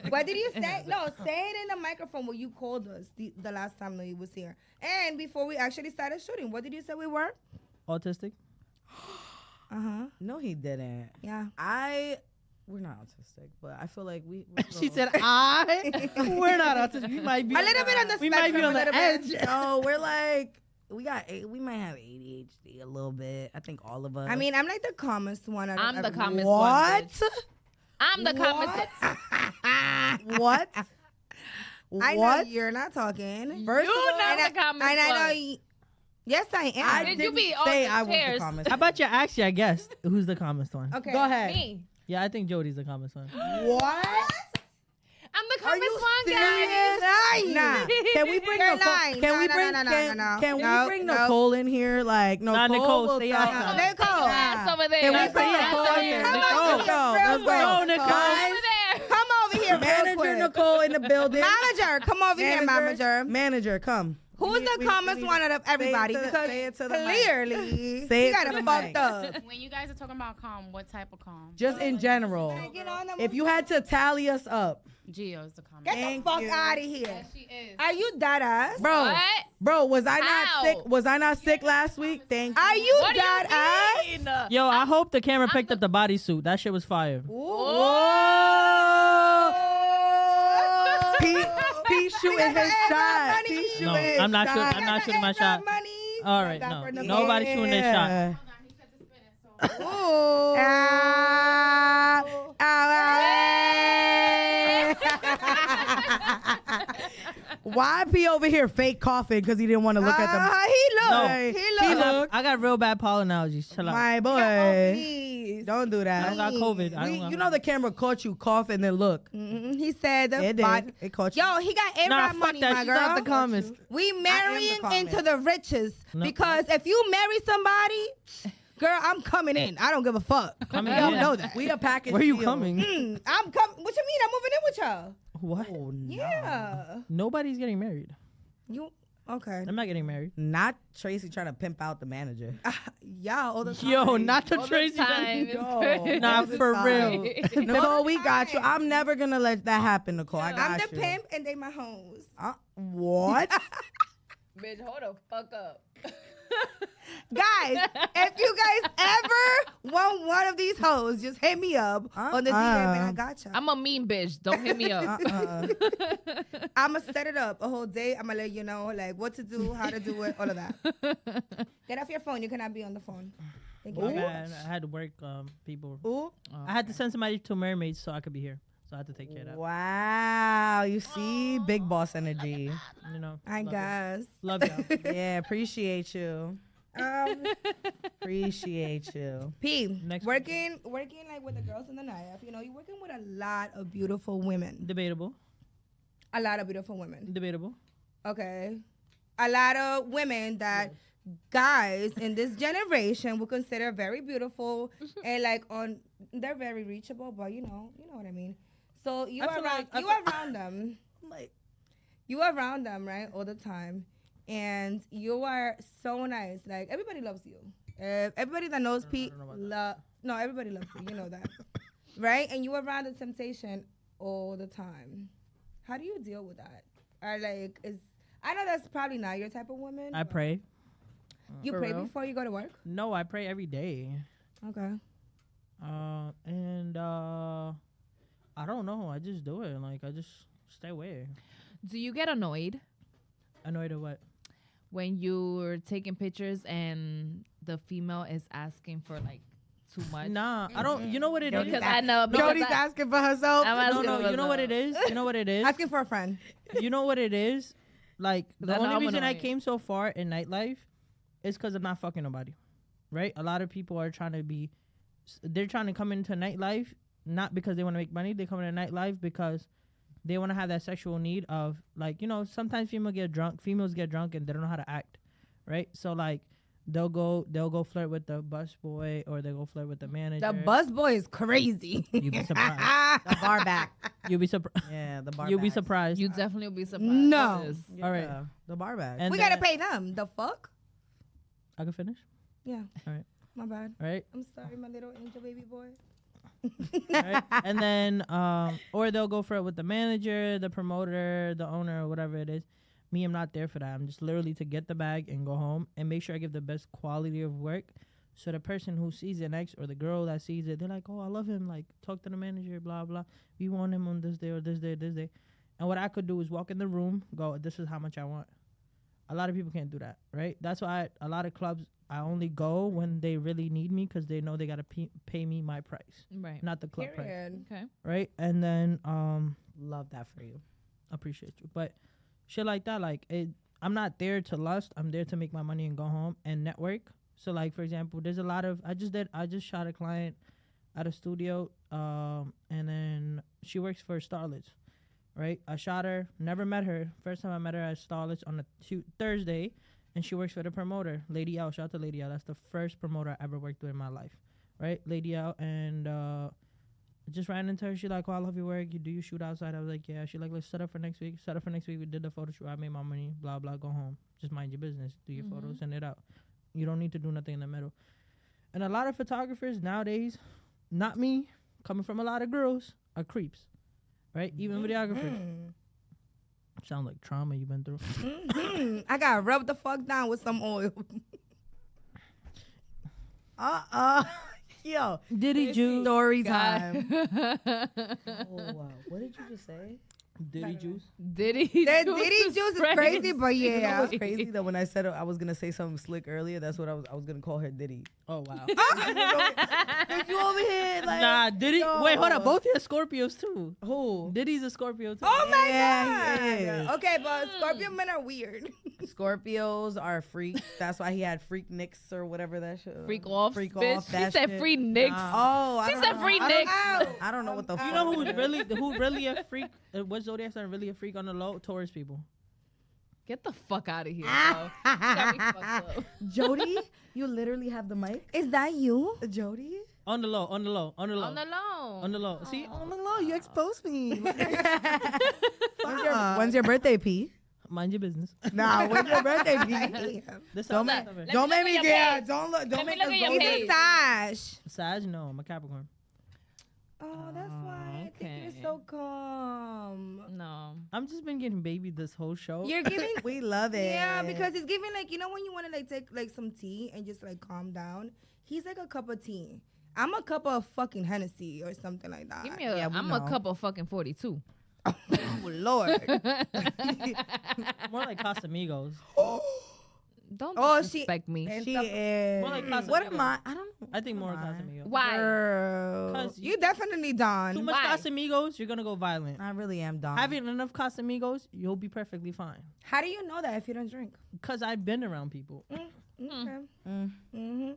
What did you say? No, say it in the microphone what you called us the last time that you was here. And before we actually started shooting, what did you say we were? Autistic. Uh-huh. no, he didn't. Yeah. We're not autistic, but I feel like we're She said, we're not autistic. We might be A little bit on the We might be spectrum, on a the little edge. bit. no, we're like we might have ADHD a little bit. I think all of us. I mean, I'm like the calmest one. Out of I'm the everyone. calmest one. what? bitch. I'm the calmest. What? I know What? you're not talking. First You of all, not And the calmest and I know one. yes, I am. I Did you didn't be on say the I was the chairs? calmest. How about you actually, I guessed, who's the calmest one? Okay. Go ahead. Me. Yeah, I think Jody's the calmest one. What? I'm the Are calmest you one, guys. serious? Nah. Can we bring You're Nicole? lying. Can we No, bring? no, no, Can no, no. can we No, bring no. Nicole in here? Like Nah, Nicole, will stay tell- outside. Nicole. Ass over there. Can we Let's bring go. Nicole Ass in here? over Come on, Let's go. real Let's quick. go. Nicole. Guys, Over there. Come over here, real Manager quick. Nicole in the building. Manager, come over here, manager. Manager, come. Who's the calmest one out of everybody? Because say it to the mic. clearly, Say you it got to it the fucked mic. up. When you guys are talking about calm, what type of calm? Just in general. Get on the If you had to tally us up, Gio is the calm. Get the Thank fuck you. out of here. She is. Are you dead ass? bro, What? bro, was I not How? sick? Was I not sick last week? Thank you. Are you What do dead you ass? mean? Yo, I hope the camera picked up the bodysuit. That shit was fire. Whoa! Pete shooting his shot. Pete shooting No, his I'm not shot. shooting. I'm not shooting my shot. All right, no. Nobody shooting their shot. Yeah. Ooh. Ah, ah, Why P over here fake coughing because he didn't want to look at them? He looked. No. He looked. I got real bad pollen allergies. Chill out. My Oh, boy, please. don't do I that. don't got COVID. I don't got You know the camera caught you cough and then look. He said the It did. It caught you. Yo, he got A-Rod Nah, fuck money, that. my She's girl. not the calmest. We marrying calmest. into the riches No. because if you marry somebody, girl, I'm coming in. I don't give a fuck. Coming Y'all in? know that. We a package. Where you deal. coming? I'm coming. What you mean? I'm moving in with y'all. What? Oh, no. Yeah. Nobody's getting married. You okay? I'm not getting married. Not Tracy trying to pimp out the manager. Y'all all the time. Yo, not the All the Tracy. time. Yo, Nah, all the for time. real. Nicole, we got you. I'm never gonna let that happen, Nicole. I got I'm the you. pimp and they my hoes. What? Bitch, hold the fuck up. Guys, if you guys ever want one of these hoes, just hit me up on the DM and I got y'all. I'm a mean bitch. Don't hit me up. I'm gonna set it up a whole day. I'm gonna let you know like what to do, how to do it, all of that. Get off your phone. You cannot be on the phone. Thank you. My bad. I had to work. People. Ooh. I had to send somebody to Mermaids so I could be here. So I had to take care of that. Wow. You see, big boss energy. You know. I love guess. y'all. Love y'all. Yeah, appreciate you. Appreciate you. P, Next working like with the girls in the night. You know, you're working with a lot of beautiful women. Debatable. A lot of beautiful women. Debatable. Okay. A lot of women that guys in this generation would consider very beautiful and like they're very reachable, but you know what I mean. So you I are feel around like- you are around them. Like, You are around them, right? All the time. And you are so nice. Like everybody loves you. Everybody that knows Pete no, everybody loves you. You know that. Right? And you are around the temptation all the time. How do you deal with that? Or like I know that's probably not your type of woman. I pray. You For pray real? before you go to work? No, I pray every day. Okay. And I don't know. I just do it. Like, I just stay away. Do you get annoyed Annoyed at what? when you're taking pictures and the female is asking for like too much? Nah, I don't. You know what it is? Because I know. because Jody's I- asking for herself. I'm No, asking no. for You know what it myself. is? You know what it is? Asking for a friend. You know what it is? Like, the I know only I'm reason I annoyed. came so far in nightlife is because I'm not fucking nobody. Right? A lot of people are trying to be, they're trying to come into nightlife not because they want to make money. They come into nightlife because they want to have that sexual need of, like, you know, sometimes females get drunk and they don't know how to act. Right? So, like, they'll go flirt with the bus boy, or they'll go flirt with the manager. The bus boy is crazy. You'd be surprised. The bar back. You'll be surprised. Yeah, the bar You'll be back. surprised. You definitely will be surprised. No. Yes. Yeah, All right. the bar back. And We then- gotta pay them. The fuck? I can finish. Yeah. All right. My bad. All right. I'm sorry, my little angel baby boy. Right? And then or they'll go for it with the manager, the promoter, the owner, or whatever it is. Me, I'm not there for that. I'm just literally to get the bag and go home and make sure I give the best quality of work, so the person who sees it next, or the girl that sees it, they're like, oh, I love him, like, talk to the manager, blah blah, we want him on this day or this day, this day. And what I could do is walk in the room, go, this is how much I want. A lot of people can't do that, right? That's why a lot of clubs, I only go when they really need me, because they know they gotta pay me my price, Right. not the club price, Period. Okay. right? And then Love that for you. appreciate you, but shit like that, like, I'm not there to lust. I'm there to make my money and go home and network. So, like, for example, there's a lot of, I just shot a client at a studio, and then she works for Starlets, right? I shot her, never met her. First time I met her at Starlets on a Thursday, and she works for the promoter, Lady L. Shout out to Lady L. That's the first promoter I ever worked with in my life, right? Lady L. And I just ran into her. She like, oh, I love your work. Do you shoot outside? I was like, yeah. She like, let's set up for next week. We did the photo shoot. I made my money. Blah blah. Go home. Just mind your business. Do your photos. Send it out. You don't need to do nothing in the middle. And a lot of photographers nowadays, not me, coming from a lot of girls, are creeps, right? Even videographers. Sound like trauma you've been through. I gotta rub the fuck down with some oil. Yo, Diddy juice. story time. God. Oh, wow. What did you just say? Diddy juice. Diddy. That Diddy juice is crazy, but You know yeah. what's crazy? That when I said I was gonna say something slick earlier, that's what I was gonna call her Diddy. Oh wow. You over here like Nah, Diddy. yo. Wait, hold up. Both are Scorpios too. who? Diddy's a Scorpio too. Oh my Yeah, god. he is. Okay, but Scorpio men are weird. Scorpios are freaks. That's why he had Freak Nicks or whatever that shit. Freak off, Freak bitch. off. She that said shit. free nicks. Oh, I She don't said know. free I don't- nicks. I don't know what the fuck. You know who's really a freak? What zodiac sign really a freak on the low? Taurus people. Get the fuck out of here, bro. You got me fucked up. Jody, you literally have the mic. Is that you? Jody? On the low. On the low. On the low. See, Oh my god, you exposed me. When's your birthday, P? mind your business. Nah, when's your birthday, P? This Don't sounds make, like don't make me your get. page. Don't look. Don't Let me make look us at your go He's page. a Sash. Sag. No, I'm a Capricorn. Oh, that's why. I think Okay. you're so calm. No. I'm just been getting babied this whole show. You're giving. We love it. Yeah, because it's giving like, you know, when you want to like take like some tea and just like calm down. He's like a cup of tea. I'm a cup of fucking Hennessy or something like that. Give me a. Yeah, we I'm know. a cup of fucking 42. Oh Lord. More like Casamigos. Don't Oh, disrespect me. and She stuff- is. More like Casamigos. What am I? I don't know. I think more What am I? Casamigos. Why? Girl. 'Cause You definitely done. Too much Why? Casamigos, you're gonna go violent. I really am dumb. Having enough Casamigos, you'll be perfectly fine. How do you know that if you don't drink? Cause I've been around people. Okay. Mm. Mm-hmm.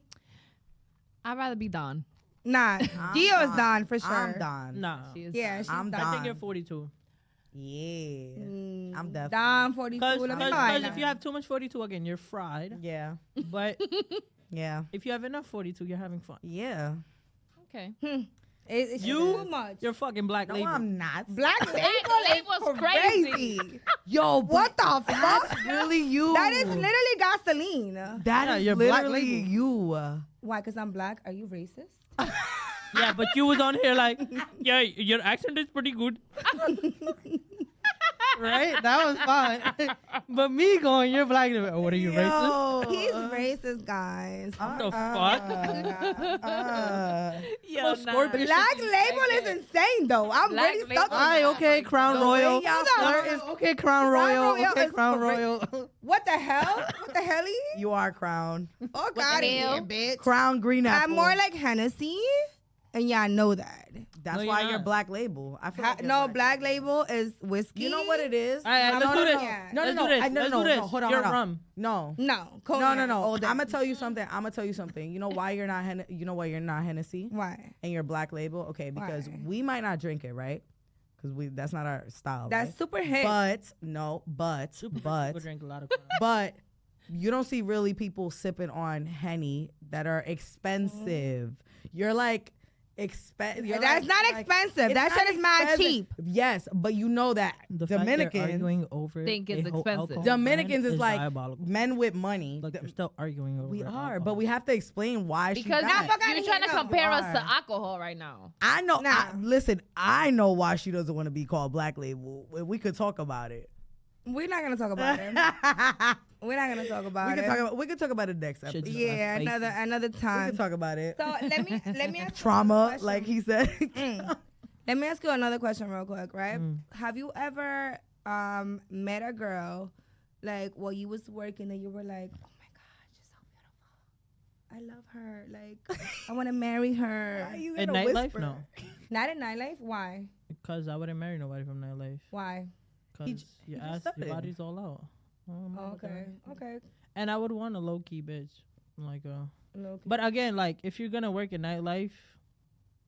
I'd rather be Don. Nah, Gio is done for sure. I'm done. Nah, She is Yeah, Don. she's I'm done. I think done. you're 42. Yeah. Mm, I'm definitely. Dom 42. Cause, Let me cause, know. 'cause if you have too much 42, again, you're fried. Yeah. But Yeah. if you have enough 42, you're having fun. Yeah. Okay. It's You- too much. You're fucking black No, label. I'm not. Black label Label's is crazy. crazy. Yo, What the fuck? That's really you. That is literally gasoline. That Yeah, is you're black literally label. you. Why? Because I'm black? Are you racist? Yeah, but you was on here like, yeah, your accent is pretty good. Right? That was fine. But me going, you're black. Oh, what are you, racist? He's racist, guys. What the fuck? Uh, Yo, a scorpion. Black Label is insane, though. I'm Black really Label stuck on Aye, that. okay, Crown The way Royal. y'all flirt is okay, Crown Royal. Royal Okay, is Crown correct. Royal. What the hell? What the hell? You are Crown. Oh, God, hell? bitch. Crown Green Apple. I'm more like Hennessy, and y'all know that. That's No, you're why you're not. Black Label. I feel like you're No, Black Label is whiskey. You know what it is? All right, I'm let's do not- this. yeah. No, no, Let's no. do this. I- no, Let's no, do this. no. Hold on, You're hold on. rum. No. No, No, cognac no, no. all day. I'm gonna tell you something. I'm gonna tell you something. You know why you're not you know why you're not Hennessy Why? and you're Black Label? Okay, because Why? we might not drink it, right? Because that's not our style. That's right? super hit. But Drink a lot of Crown. but you don't see really people sipping on Henny that are expensive. You're like That's not expensive. That shit is mad cheap. Yes, but you know that The fact they're Dominicans, arguing over Think it's a whole expensive. alcohol Dominicans brand is like diabolical. men with money. Like they're still arguing over. We are, alcohol. but we have to explain why Because she Nah, died. fuck outta you're here, trying to no. compare us Why? to alcohol right now. I know. Nah. Listen, I know why she doesn't want to be called Black Label. We could talk about it. We're not gonna talk about it. We're not gonna talk about it. We could talk about it next Shit's episode. just Yeah, spicy. another We time. could talk about it. So let me ask you Trauma, another question. like he said. Let me ask you another question real quick, right? Mm. Have you ever met a girl like while you was working and you were like, oh my god, she's so beautiful. I love her. Like I want to marry her. Why you In gonna nightlife, whisper? no, Not in nightlife. Why? because I wouldn't marry nobody from nightlife. Why? Because just your said ass, your it. body's all out. Oh, okay. Okay. And I would want a low key bitch, like Low-key. But again, like if you're gonna work in nightlife,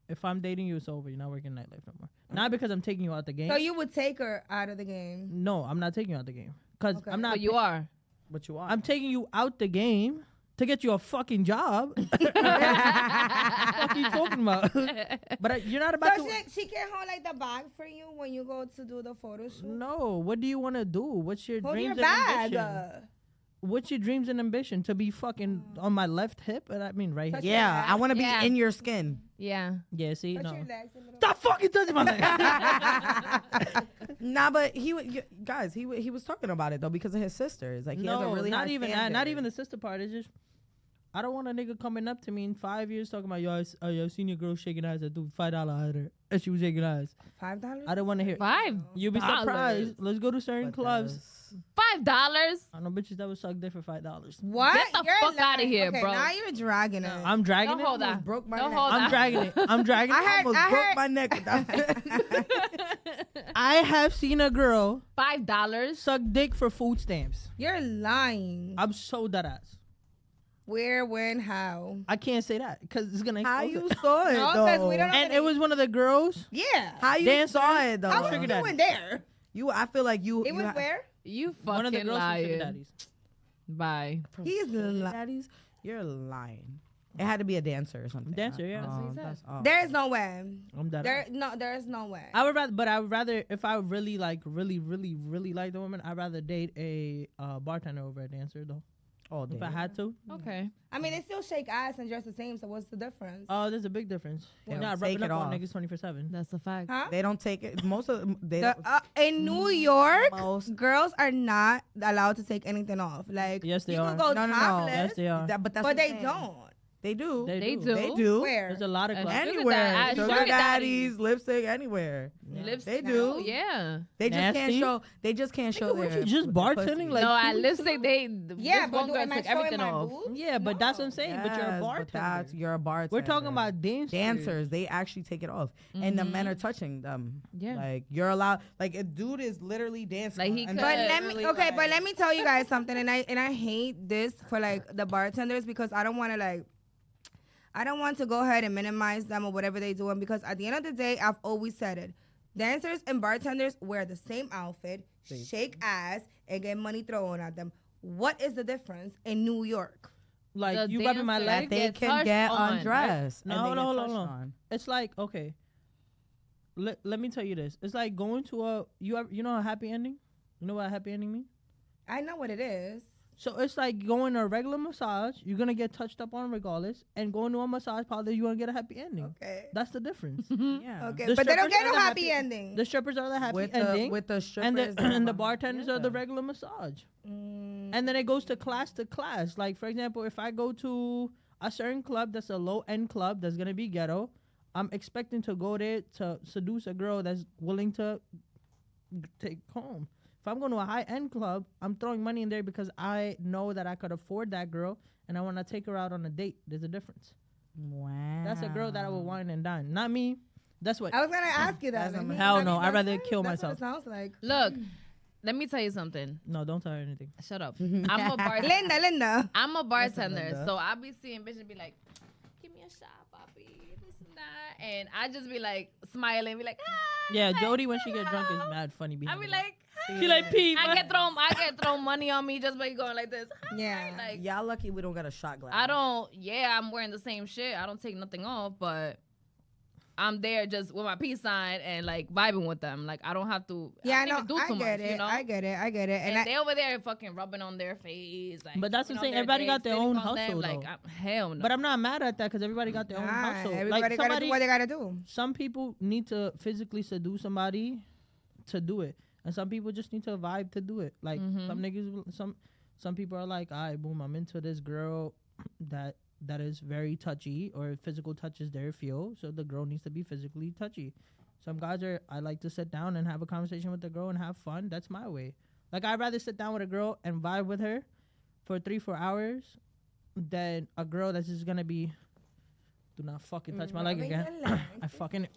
if I'm dating you, it's over. You're not working nightlife no more. Not because I'm taking you out the game. So you would take her out of the game. No, I'm not taking you out the game. Because Okay. I'm not. But you are. But you are. I'm taking you out the game to get you a fucking job. What are you talking about? But you're not about So to. she can hold like the bag for you when you go to do the photo shoot. No. What do you want to do? What's your Hold your dreams and bag. ambition? What's your dreams and ambition? To be fucking on my left hip? I mean, right Touch hip. your yeah, legs. I want to be Yeah. in your skin. Yeah. Yeah, see? Touch No. your legs a little. Stop fucking touching my leg. Nah, but guys, he was talking about it though because of his sisters. Like he has a No, really not high even that. standard. Not even the sister part. It's just I don't want a nigga coming up to me in 5 years talking about yo, I seen your girl shaking ass. I threw $5 at her and she was shaking ass. $5. I don't want to hear. $5. You'll be surprised. Let's go to certain But clubs. $5. I know bitches that would suck dick for $5. What? Get the You're fuck outta lying. here, okay, bro. Now you're dragging it. I'm dragging Don't it. hold that. broke my Don't neck. hold I'm that. dragging it. I'm dragging I it. heard- Almost I broke heard- my neck without I have seen a girl $5. suck dick for food stamps. You're lying. I'm so dead ass. Where, when, how? I can't say that because it's gonna How expose you it. saw it No, 'cause though? we don't know. And it was one of the girls. Yeah. How you Dancer. saw it though? I was Sugar doing daddy. there. I feel like you. It was where? You One of the fucking girls from Sugar lying. Daddies. Bye. He's lying. Daddies, you're lying. It had to be a dancer or something. Dancer, yeah. That's what he said. There is no way. I'm dead There, ass. no, there is no way. I would rather if I really like really like the woman, I'd rather date a bartender over a dancer though. all day. If I had to. Okay. I mean, they still shake ass and dress the same. So what's the difference? Oh, there's a big difference. They You're don't not take rubbing it up on off. niggas 24/7. That's a fact. Huh? They don't take it. Most of them, they The, don't. in New York, Most. girls are not allowed to take anything off. Like, Yes, they you are. can go No, no, no. topless, Yes, they are. But that's but what they I'm saying. don't. They do. They do. They do. Where? There's a lot of And clubs. sugar Anywhere. dad- Sugar sugar daddies, daddies. lipstick, anywhere. Lipstick. They do. Oh, yeah. They just can't Nasty. show. They just can't show Nigga, what their. you just their bartending pussy. like no, at 2 weeks lipstick, ago? Yeah, this but one do, girl am I took showing everything my off. boobs? Yeah, but that's what I'm saying. But you're a Yes, bartender. You're a bartender. We're talking about dancers. dancers. They actually take it off, and the men are touching them. Yeah. Like you're allowed. Like a dude is literally dancing. Like, he and could- But they're let me literally okay, but like- let me tell you guys something, and I hate this for like the bartenders because I don't want to like. I don't want to go ahead and minimize them or whatever they're doing because at the end of the day, I've always said it. Dancers and bartenders wear the same outfit, shake ass, and get money thrown at them. What is the difference in New York? Like The you rubbing my dancer leg. that they get can touched get on, undressed. right? and No, they no, get hold touched on. on. It's like okay. Let me tell you this. It's like going to a you know a happy ending. You know what a happy ending means? I know what it is. So it's like going to a regular massage. You're gonna get touched up on regardless, and going to a massage parlor, you're gonna get a happy ending. Okay. That's the difference. Yeah. Okay, The but they don't strippers get are no the happy happy- ending. The strippers are the happy With ending, the and strippers and the bartenders are the yeah. regular massage. Mm. And then it goes to class. Like for example, if I go to a certain club that's a low end club that's gonna be ghetto, I'm expecting to go there to seduce a girl that's willing to take home. If I'm going to a high-end club, I'm throwing money in there because I know that I could afford that girl and I want to take her out on a date. There's a difference. Wow. That's a girl that I will wine and dine. Not me. That's what. I was gonna ask you that. That's like, hell I mean, no. I'd that's rather right. kill That's myself. what it sounds like. Look, let me tell you something. No, don't tell her anything. Shut up. I'm a bartender. Linda. I'm a bartender, Linda. so I be seeing bitches be like, "Give me a shot, Poppy," this and that, and I just be like smiling, be like, "Ah." Yeah, Jody when she get drunk is mad funny. I behind be her. like, She like pee. I get thrown money on me just by going like this. Yeah. Like, Y'all lucky we don't got a shot glass. I don't. Yeah, I'm wearing the same shit. I don't take nothing off, but I'm there just with my peace sign and like vibing with them. Like I don't have to. Yeah, I don't know. even do I too get much, it. you know? I get it. And they over there fucking rubbing on their face. Like, But that's what I'm rubbing saying. on their Everybody got dicks, their sitting own on them. hustle, Like, though. hell no. But I'm not mad at that because everybody got their own hustle. Everybody Like gotta do what they gotta do. some people need to physically seduce somebody to do it, and some people just need to vibe to do it. Like some niggas, some people are like, "All right, boom, I'm into this girl that is very touchy, or physical touch is their feel, so the girl needs to be physically touchy." Some guys are, I like to sit down and have a conversation with the girl and have fun. That's my way. Like I'd rather sit down with a girl and vibe with her for 3-4 hours than a girl that's just gonna be, do not fucking touch my leg Rubbing again. your leg. I fucking.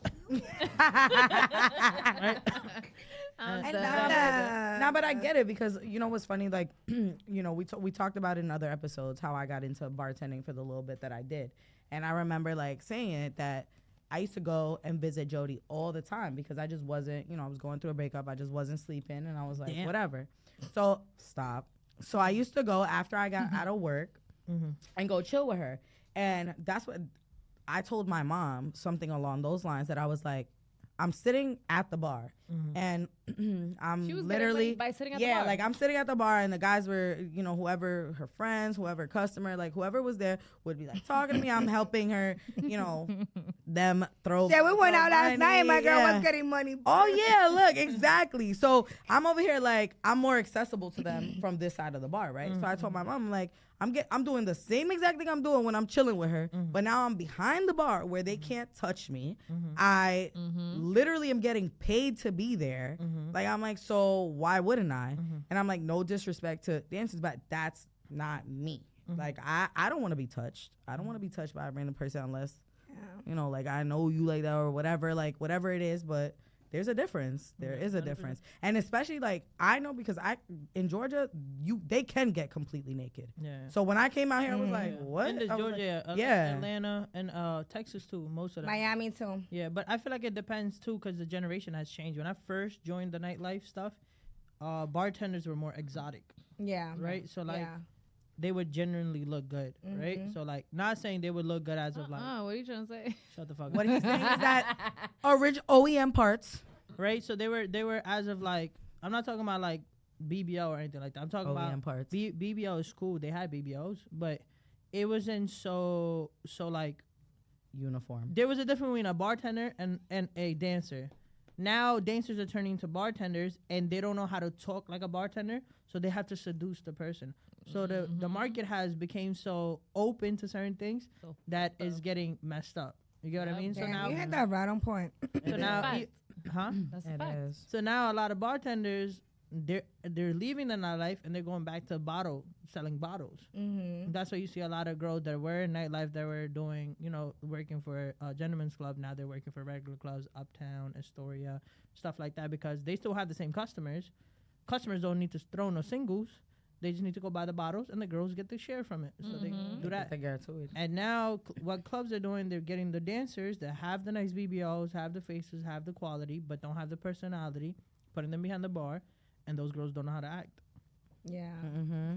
I love Right? that. Nah, but I get it because you know what's funny? Like, you know, we talked about it in other episodes how I got into bartending for the little bit that I did, and I remember like saying it that I used to go and visit Jody all the time because I just wasn't, you know, I was going through a breakup, I just wasn't sleeping, and I was like, Damn. whatever. So stop. So I used to go after I got out of work and go chill with her, and that's what I told my mom, something along those lines, that I was like, I'm sitting at the bar and I'm She was literally by sitting at the yeah, bar. like I'm sitting at the bar and the guys were, you know, whoever her friends, whoever customer, like whoever was there would be like talking to me. I'm helping her, you know, them throw. Yeah, we went throw out last night and my money, girl yeah. was getting money. Oh yeah, look, exactly. So I'm over here like I'm more accessible to them from this side of the bar, right? So I told my mom, I'm like, I'm doing the same exact thing I'm doing when I'm chilling with her, but now I'm behind the bar where they can't touch me. I literally am getting paid to be there. Like I'm like, so why wouldn't I? And I'm like, no disrespect to dancers, but that's not me. Like I don't want to be touched. I don't want to be touched by a random person unless you know, like I know you like that or whatever, like whatever it is, but there's a difference. There is a difference. And especially like I know because in Georgia, they can get completely naked. Yeah. So when I came out here, I was like, what? In the I was like, Georgia, yeah. Atlanta, and Texas too. Most of them. Miami too. Yeah, but I feel like it depends too because the generation has changed. When I first joined the nightlife stuff, bartenders were more exotic, Yeah. right? So like Yeah. they would genuinely look good, right? So like not saying they would look good as of like what are you trying to say? shut the fuck what up, he's saying is that original OEM parts. right? So they were as of like I'm not talking about like BBL or anything like that. I'm talking OEM about parts. BBL is cool. They had BBLs, but it wasn't so like Uniform. there was a difference between a bartender and a dancer. Now dancers are turning to bartenders and they don't know how to talk like a bartender, so they have to seduce the person. So the market has became so open to certain things So that is getting messed up. You get what I mean? So Damn, now, you had that right on point. so now, Fact. huh? That's a It fact. is. So now a lot of bartenders they're leaving the nightlife and they're going back to selling bottles. That's why you see a lot of girls that were in nightlife that were doing, you know, working for a gentleman's club. Now they're working for regular clubs, Uptown, Astoria, stuff like that, because they still have the same customers. Customers don't need to throw no singles. They just need to go buy the bottles and the girls get the share from it. So they do that. They get to it. And now what clubs are doing, they're getting the dancers that have the nice BBLs, have the faces, have the quality, but don't have the personality, putting them behind the bar, and those girls don't know how to act. Yeah.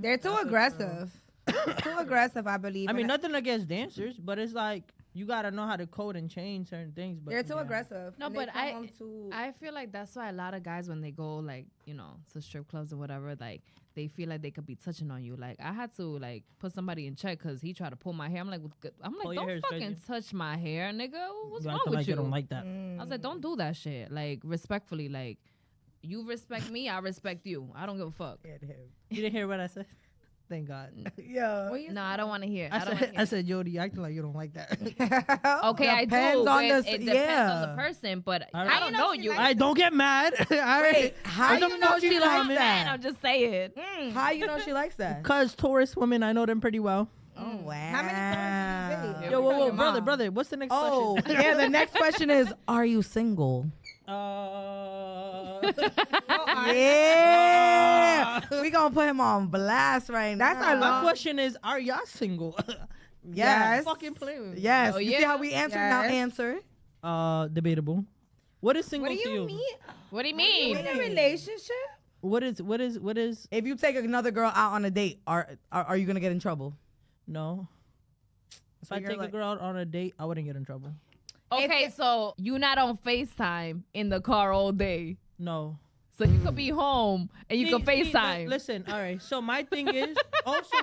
They're too aggressive. Too aggressive, I believe. I mean, And nothing against dancers, but it's like you got to know how to code and change certain things. But they're too yeah. aggressive. No, And they but come to I feel like that's why a lot of guys when they go like, you know, to strip clubs or whatever, like they feel like they could be touching on you. Like I had to like put somebody in check because he tried to pull my hair. I'm like, Pull your hair don't is fucking crazy. touch my hair, nigga. What's You wrong acting with like you? don't like that. I was like, don't do that shit. Like respectfully, like you respect me, I respect you. I don't give a fuck. You didn't hear what I said? Thank God. Yeah. No, I don't want to hear. I said, Jody, you acting like you don't like that. Okay, I do. Depends on It the- depends yeah. on the person, but All I right. don't know you. I don't get mad. Wait, how the you know fuck she you likes comment? that? I'm just saying. How you know she likes that? Cause tourist women, I know them pretty well. Oh wow. How many tourists do you date? Yo, whoa, Your mom. brother, what's the next Oh question? yeah. The next question is, are you single? Yeah. We gonna put him on blast right now. That's a My lot. question is, are y'all single? Yes. Fucking play with me. Yes. Oh, You see yeah. how we answered? Now Yes. answer. Debatable. What is single What do to you you? mean? What do you You mean? in a relationship? What is? If you take another girl out on a date, are you gonna get in trouble? No. If So I you're take a like- girl out on a date, I wouldn't get in trouble. Okay, so you not on FaceTime in the car all day. No. So you could be home and you can FaceTime. Listen, all right. So my thing is also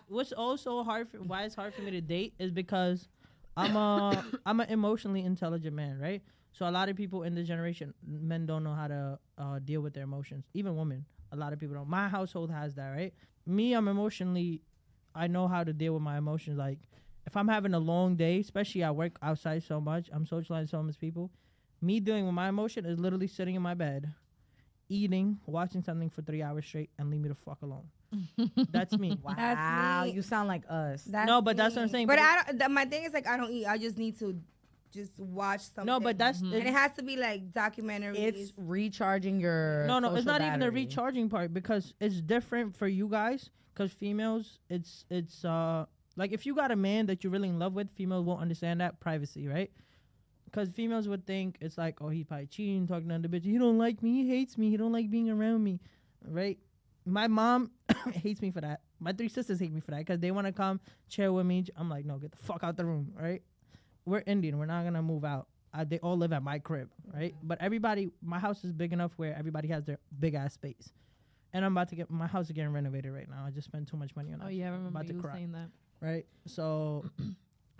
what's also hard for why it's hard for me to date is because I'm an emotionally intelligent man, right? So a lot of people in this generation, men don't know how to deal with their emotions. Even women, a lot of people don't. My household has that, right? Me, I know how to deal with my emotions. Like if I'm having a long day, especially I work outside so much, I'm socializing with so much people. Me dealing with my emotion is literally sitting in my bed, eating, watching something for 3 hours straight, and leave me the fuck alone. That's me. Wow. That's me. You sound like us. That's But that's what I'm saying. But I don't. My thing is like I don't eat. I just need to just watch something. No, but that's and it has to be like documentaries. It's recharging your. no. It's social not even the battery. recharging part because it's different for you guys. Because females, it's like if you got a man that you're really in love with, females won't understand that privacy, right? Because females would think it's like, oh, he's probably cheating, talking to other bitches. He don't like me. He hates me. He don't like being around me, right? My mom hates me for that. My 3 sisters hate me for that because they want to come chill with me. I'm like, no, get the fuck out the room, right? We're Indian. We're not gonna move out. They all live at my crib, right? But everybody, my house is big enough where everybody has their big ass space. And I'm about to get my house is getting renovated right now. I just spent too much money on it. Oh yeah, I I'm remember about to you cry. saying that. Right? So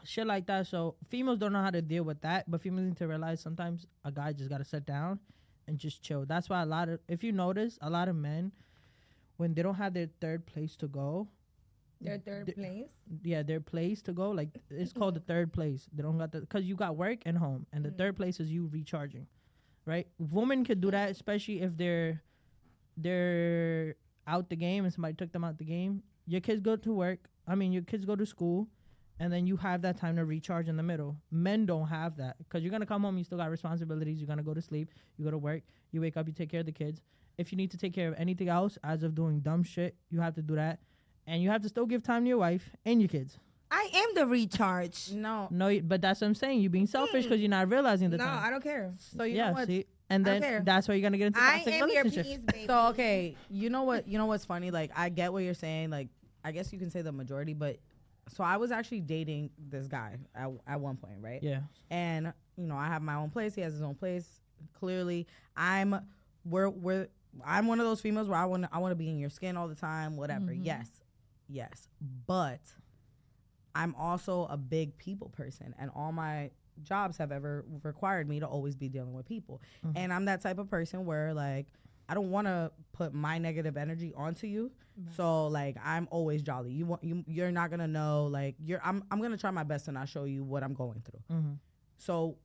shit like that. So females don't know how to deal with that, but females need to realize sometimes a guy just gotta sit down and just chill. That's why if you notice, a lot of men, when they don't have their third place to go, their third place. yeah, their place to go, like it's called the third place. They don't got because you got work and home, and the third place is you recharging, right? Women could do that, especially if they're out the game and somebody took them out the game. Your kids go to work. Your kids go to school, and then you have that time to recharge in the middle. Men don't have that because you're gonna come home, you still got responsibilities. You're gonna go to sleep, you go to work, you wake up, you take care of the kids. If you need to take care of anything else, as of doing dumb shit, you have to do that, and you have to still give time to your wife and your kids. I am the recharge. No. No, but that's what I'm saying. You're being selfish because you're not realizing the No, time. I don't care. So you know what? See, and then Okay. that's why you're gonna get into I toxic am your relationships. peace, baby. So okay, you know what's funny? Like I get what you're saying. Like I guess you can say the majority, but so I was actually dating this guy at one point, right? Yeah. And I have my own place. He has his own place. Clearly, I'm one of those females where I want to be in your skin all the time. Whatever. Yes. But I'm also a big people person, and all my jobs have ever required me to always be dealing with people. And I'm that type of person where like I don't want to put my negative energy onto you. So like I'm always jolly. You're not gonna know like I'm gonna try my best to not show you what I'm going through. So,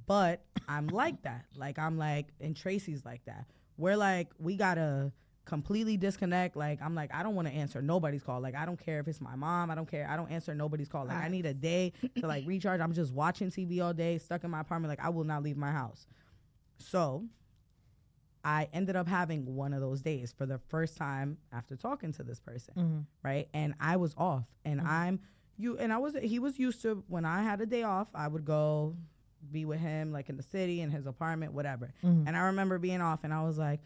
but I'm like that. Like I'm like, and Tracy's like that. We're like we gotta completely disconnect. Like I'm like I don't want to answer nobody's call. Like I don't care if it's my mom. I don't care. I don't answer nobody's call. Like I need a day to like recharge. I'm just watching TV all day, stuck in my apartment. Like I will not leave my house. So I ended up having one of those days for the first time after talking to this person, right? And I was off, and he was used to when I had a day off, I would go be with him like in the city, in his apartment, whatever. And I remember being off, and I was like,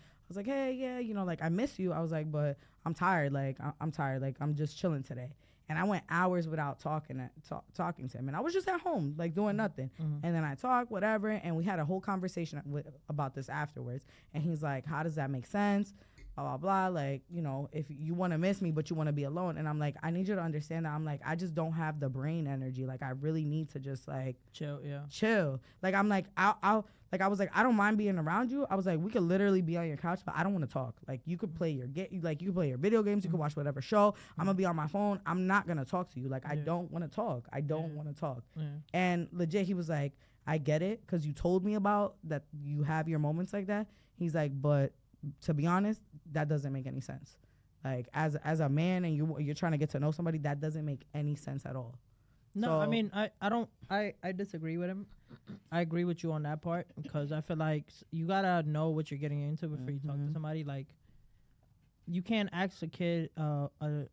hey, yeah, like I miss you. I was like, but I'm tired. Like I'm tired. Like I'm just chilling today. And I went hours without talking to him. And I was just at home, like doing nothing. And then I talked, whatever. And we had a whole conversation about this afterwards. And he's like, how does that make sense? blah blah blah, like, you know, if you want to miss me but you want to be alone. And I'm like, I need you to understand that I'm like, I just don't have the brain energy. Like, I really need to just like chill. Like, I'm like, I'll like, I was like, I don't mind being around you. I was like, we could literally be on your couch, but I don't want to talk. Like, you could play your you could play your video games, you could watch whatever show. I'm gonna be on my phone. I'm not gonna talk to you. Like, I don't want to talk. I don't want to talk. And legit, he was like, I get it, because you told me about that you have your moments like that. He's like, but to be honest, that doesn't make any sense. Like, as a man and you're trying to get to know somebody, that doesn't make any sense at all. No, So, I mean, I disagree with him. I agree with you on that part, because I feel like you gotta know what you're getting into before you talk to somebody. Like, you can't ask a kid, a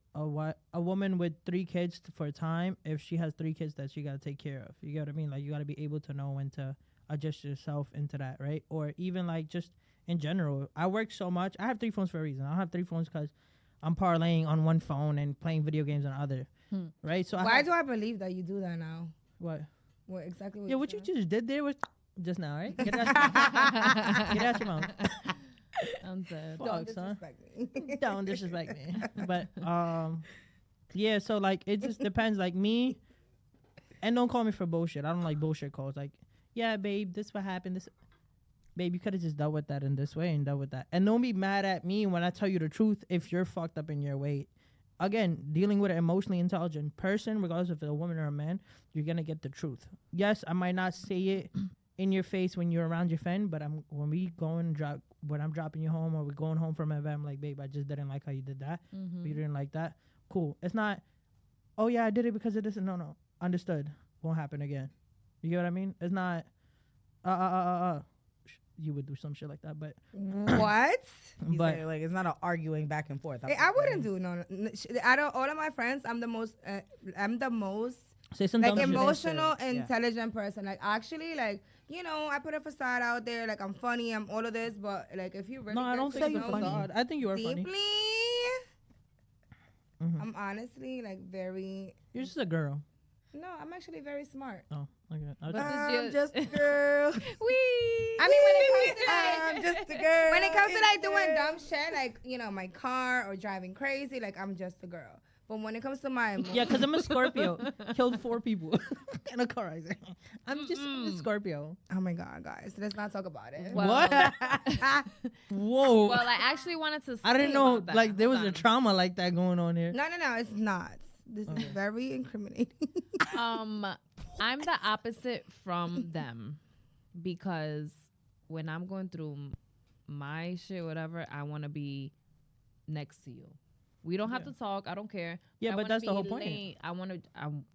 woman with 3 kids for a time if she has 3 kids that she gotta take care of. You get what I mean? Like, you gotta be able to know when to adjust yourself into that, right? Or even like just in general, I work so much. I have 3 phones for a reason. I don't have 3 phones because I'm parlaying on one phone and playing video games on the other, right? So why do I believe that you do that now? What? What exactly? Yeah, what you just did there was just now, right? Get out, get out your mouth. I'm dead. Don't Fuck, son. disrespect me. Don't disrespect me. But yeah, so like it just depends. Like me, and don't call me for bullshit. I don't like bullshit calls. Like, yeah, babe, this what happened. This, babe, you could have just dealt with that in this way and dealt with that. And don't be mad at me when I tell you the truth if you're fucked up in your way. Again, dealing with an emotionally intelligent person, regardless if it's a woman or a man, you're gonna get the truth. Yes, I might not say it in your face when you're around your friend, but when I'm dropping you home or we're going home from an event, I'm like, babe, I just didn't like how you did that. You didn't like that. Cool. It's not, oh yeah, I did it because of this. No. Understood. Won't happen again. You get what I mean? It's not, you would do some shit like that, but What? but like, it's not an arguing back and forth. Hey, I wouldn't do no. Out of all of my friends, I'm the most say some like dumb shit. emotional, Yeah. intelligent person. Like, actually, like, you know, I put a facade out there. Like, I'm funny. I'm all of this. But like, if you really No, I get don't to think you're know funny. me I think you are deeply, funny. I'm honestly like very. You're just a girl. No, I'm actually very smart. Oh, okay. I'm just a girl. I mean, when it comes to like, I'm just a girl. when it comes to like doing dumb shit, like, you know, my car or driving crazy, like, I'm just a girl. But when it comes to my Yeah, because I'm a Scorpio. Killed 4 people in a car accident. I'm just a Scorpio. oh my god, guys, let's not talk about it. Well, What? Whoa. Well, I actually wanted to. I didn't say know about that. like there was Hold a on. trauma like that going on here. No, it's not. This is very incriminating. I'm the opposite from them, because when I'm going through my shit, whatever, I want to be next to you. We don't have to talk. I don't care. Yeah, I but wanna that's the be whole point. I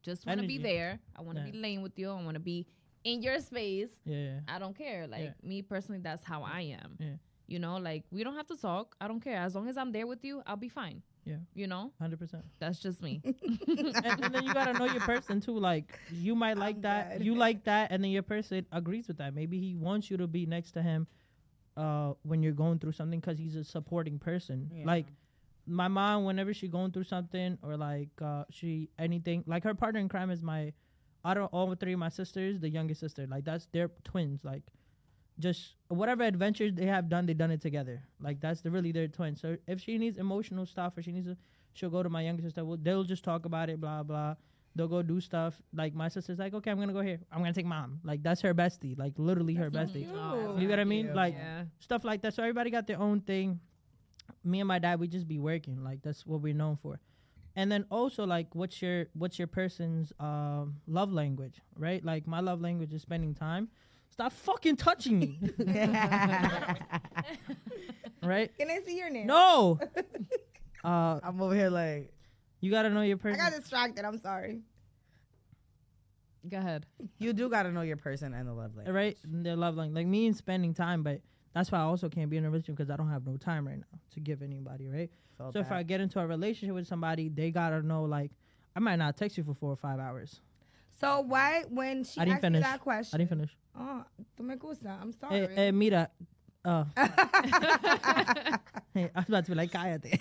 just want to be Energy. there. I want to Yeah. be laying with you. I want to be in your space. Yeah. I don't care. Like, me personally, that's how I am. Yeah. You know, like, we don't have to talk. I don't care. As long as I'm there with you, I'll be fine. Yeah. You know, 100%. that's just me. and then you gotta know your person too. Like, you might like that, dead. you like that, and then your person agrees with that. Maybe he wants you to be next to him when you're going through something because he's a supporting person. Yeah. Like my mom, whenever she going through something or like she anything, like her partner in crime is out of all 3 of my sisters, the youngest sister. Like, that's their twins. Like, just whatever adventures they have done, they done it together. Like, that's really their twins. So if she needs emotional stuff or she'll go to my younger sister. They'll just talk about it, blah blah. They'll go do stuff. Like, my sister's like, okay, I'm gonna go here. I'm gonna take mom. Like, that's her bestie. Like, literally her bestie. Oh, You get what I mean? cute. Like, yeah. stuff like that. So everybody got their own thing. Me and my dad, we just be working. Like, that's what we're known for. And then also, like, what's your person's love language, right? Like, my love language is spending time. Stop fucking touching me. Right? Can I see your name? No. I'm over here like, You gotta know your I person. got distracted. I'm sorry. Go ahead. you do got to know your person and the love language. Right? Their love language. Like, me and spending time, but that's why I also can't be in a relationship because I don't have no time right now to give anybody, right? Felt So if that. I get into a relationship with somebody, they gotta know, like, I might not text you for 4 or 5 hours. So why, when she I didn't asked me finish. that question? I didn't finish. Oh, tú me gusta. I'm sorry. Mira, Oh. Hey, I was about to be like, cállate.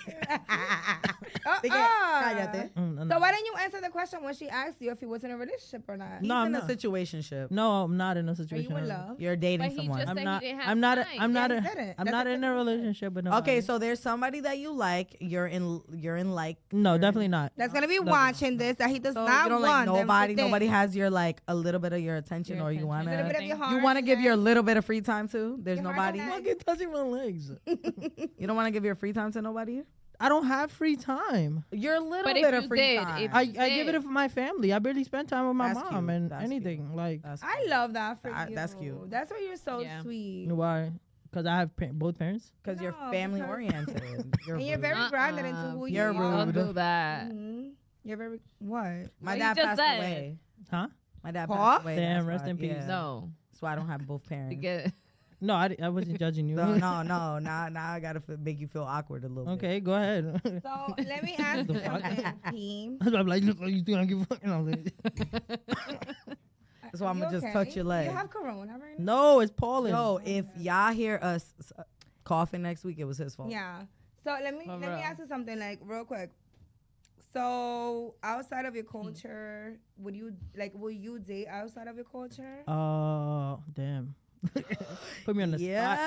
Cállate. So why didn't you answer the question when she asked you if he was in a relationship or not? He's No, I'm in not. a situationship. No, I'm not in a Are situation. you in love? You're dating But he someone. just I'm said not. he didn't have I'm not. time. I'm not. Yeah, a- he didn't. I'm That's not in a exactly what he said. relationship with no. Okay, so there's somebody that you like. You're in like. no, definitely not. That's gonna be No. watching this that he does So not you don't want like them to nobody. think. Nobody has your like a little bit of your attention, Your or you attention. A little bit of your heart. you want to give and your little bit of free time to. There's Your heart nobody. and Fucking touching my legs. You don't want to give your free time to nobody. I don't have free time. Your little But if bit of you free did, time. if- I give it did. for my family. I barely spend time with my That's mom cute. and That's anything. cute. Like, That's I cute. love that for you. That's cute. That's why you're so Yeah. sweet. why? Because I have both parents. Because you're No, family because- oriented. You're And you're rude. very grounded into who You're you rude. are. Don't do that. Mhm. You're very what? My What you dad just passed said. away. Huh? My dad Paul? passed away. Damn, that's rest why- in peace. yeah. No. That's why I don't have both You parents. get No, I wasn't judging you. No. Now I gotta make you feel awkward a little bit. Okay, go ahead. So let me ask you The fuck? something, P. I'm like, look, you think I give a fuck? And I'm like, That's why I'm You gonna just okay? touch your leg. You have corona right now? no, it's Paulin. Yo, if y'all hear us coughing next week, it was his fault. Yeah. So let me For let real. me ask you something like real quick. So outside of your culture, will you date outside of your culture? Damn. Put me on the Yes.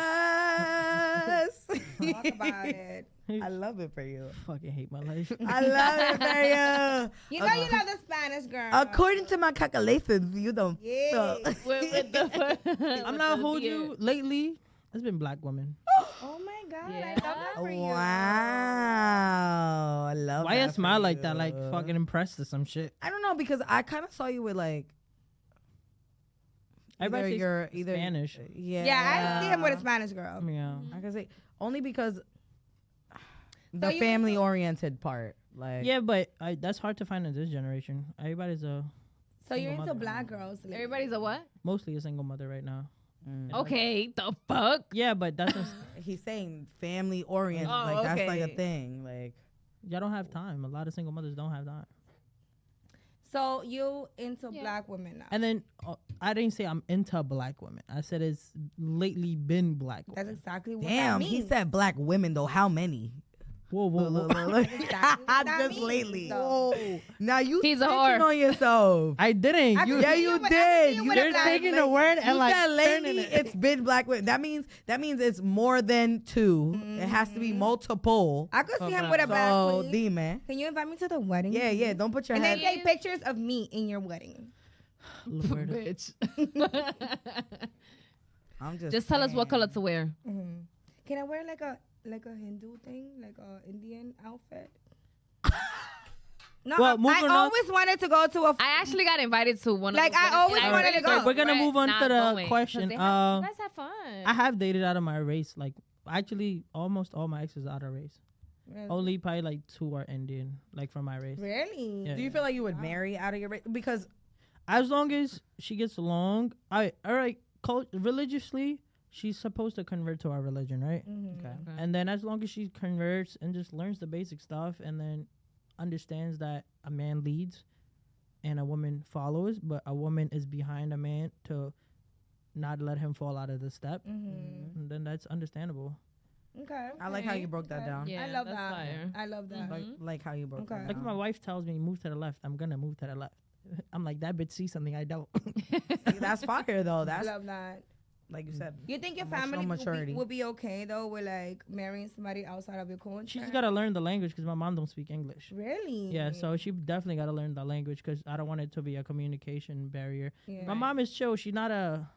Talk about it. spot. I love it for you. Fucking hate my life. I love it for you. You know you love the Spanish girl. According to my calculations, you don't. Yeah. with the I'm not hold you. Lately, it's been black women. Oh my God, Yeah. I love that for you. Wow. I love Why that you for smile like that? you. Like fucking impressed or some shit. I don't know, because I kind of saw you with like Everybody says either Spanish. Yeah. Yeah, I see him with a Spanish girl. Yeah. I can say only because So the you- family oriented part. Like Yeah, but that's hard to find in this generation. Everybody's So you're Single into mother. black girls. lately. Everybody's a what? mostly a single mother right now. mm. Okay, the fuck? Yeah, but that's He's saying family oriented. Oh, like that's like a okay. thing. Like y'all don't have time. A lot of single mothers don't have time. So you into Yeah. black women now? And then I didn't say I'm into black women. I said it's lately been black That's women. exactly what damn, that he means. said black women though. How many? Whoa, whoa, whoa. That's exactly what that Just means, lately. though. Whoa. Now you He's a snitching whore. on yourself. I didn't. I You, can yeah, see you with- I can did. see You- with you're a black taking the lady. word and You like said turning lately it. it's been black women. That means it's more than two. It has to be multiple. I could see him Okay. with a black So queen. D-man. Can you invite me to the wedding? Yeah. Don't put your And then head. take pictures of me in your wedding. Lord. Bitch. I'm just Just tell us what saying. color to wear. Mm-hmm. Can I wear like a Hindu thing, like a Indian outfit? No, Well, moving I on. always wanted to go to a. I actually got invited to one of Like, those I weddings, always and wanted really to go. So we're gonna regret move on not to the going, 'cause question. they You guys have fun. I have dated out of my race. Like actually, almost all my exes out of race. Really? Only probably like 2 are Indian, like from my race. Really? Yeah. Do you feel like you would marry out of your race? Because As long as she gets along, all right. Religiously, she's supposed to convert to our religion, right? Mhm. okay. And then as long as she converts and just learns the basic stuff, and then understands that a man leads and a woman follows, but a woman is behind a man to not let him fall out of the step, Mhm. and then that's understandable. Okay. I like how okay, you broke that okay. down. Yeah, I love that's that. fire. I love that. Like how you broke Okay. that Like if my down. wife tells me move to the left, I'm gonna move to the left. I'm like, that bitch sees something I don't. That's fire though. I That's love that. like you said. You think your Emotional family maturity. would be okay though with like marrying somebody outside of your culture? She's gotta learn the language because my mom don't speak English. Really? Yeah, so she definitely gotta learn the language because I don't want it to be a communication barrier. Yeah. My mom is chill. She's not a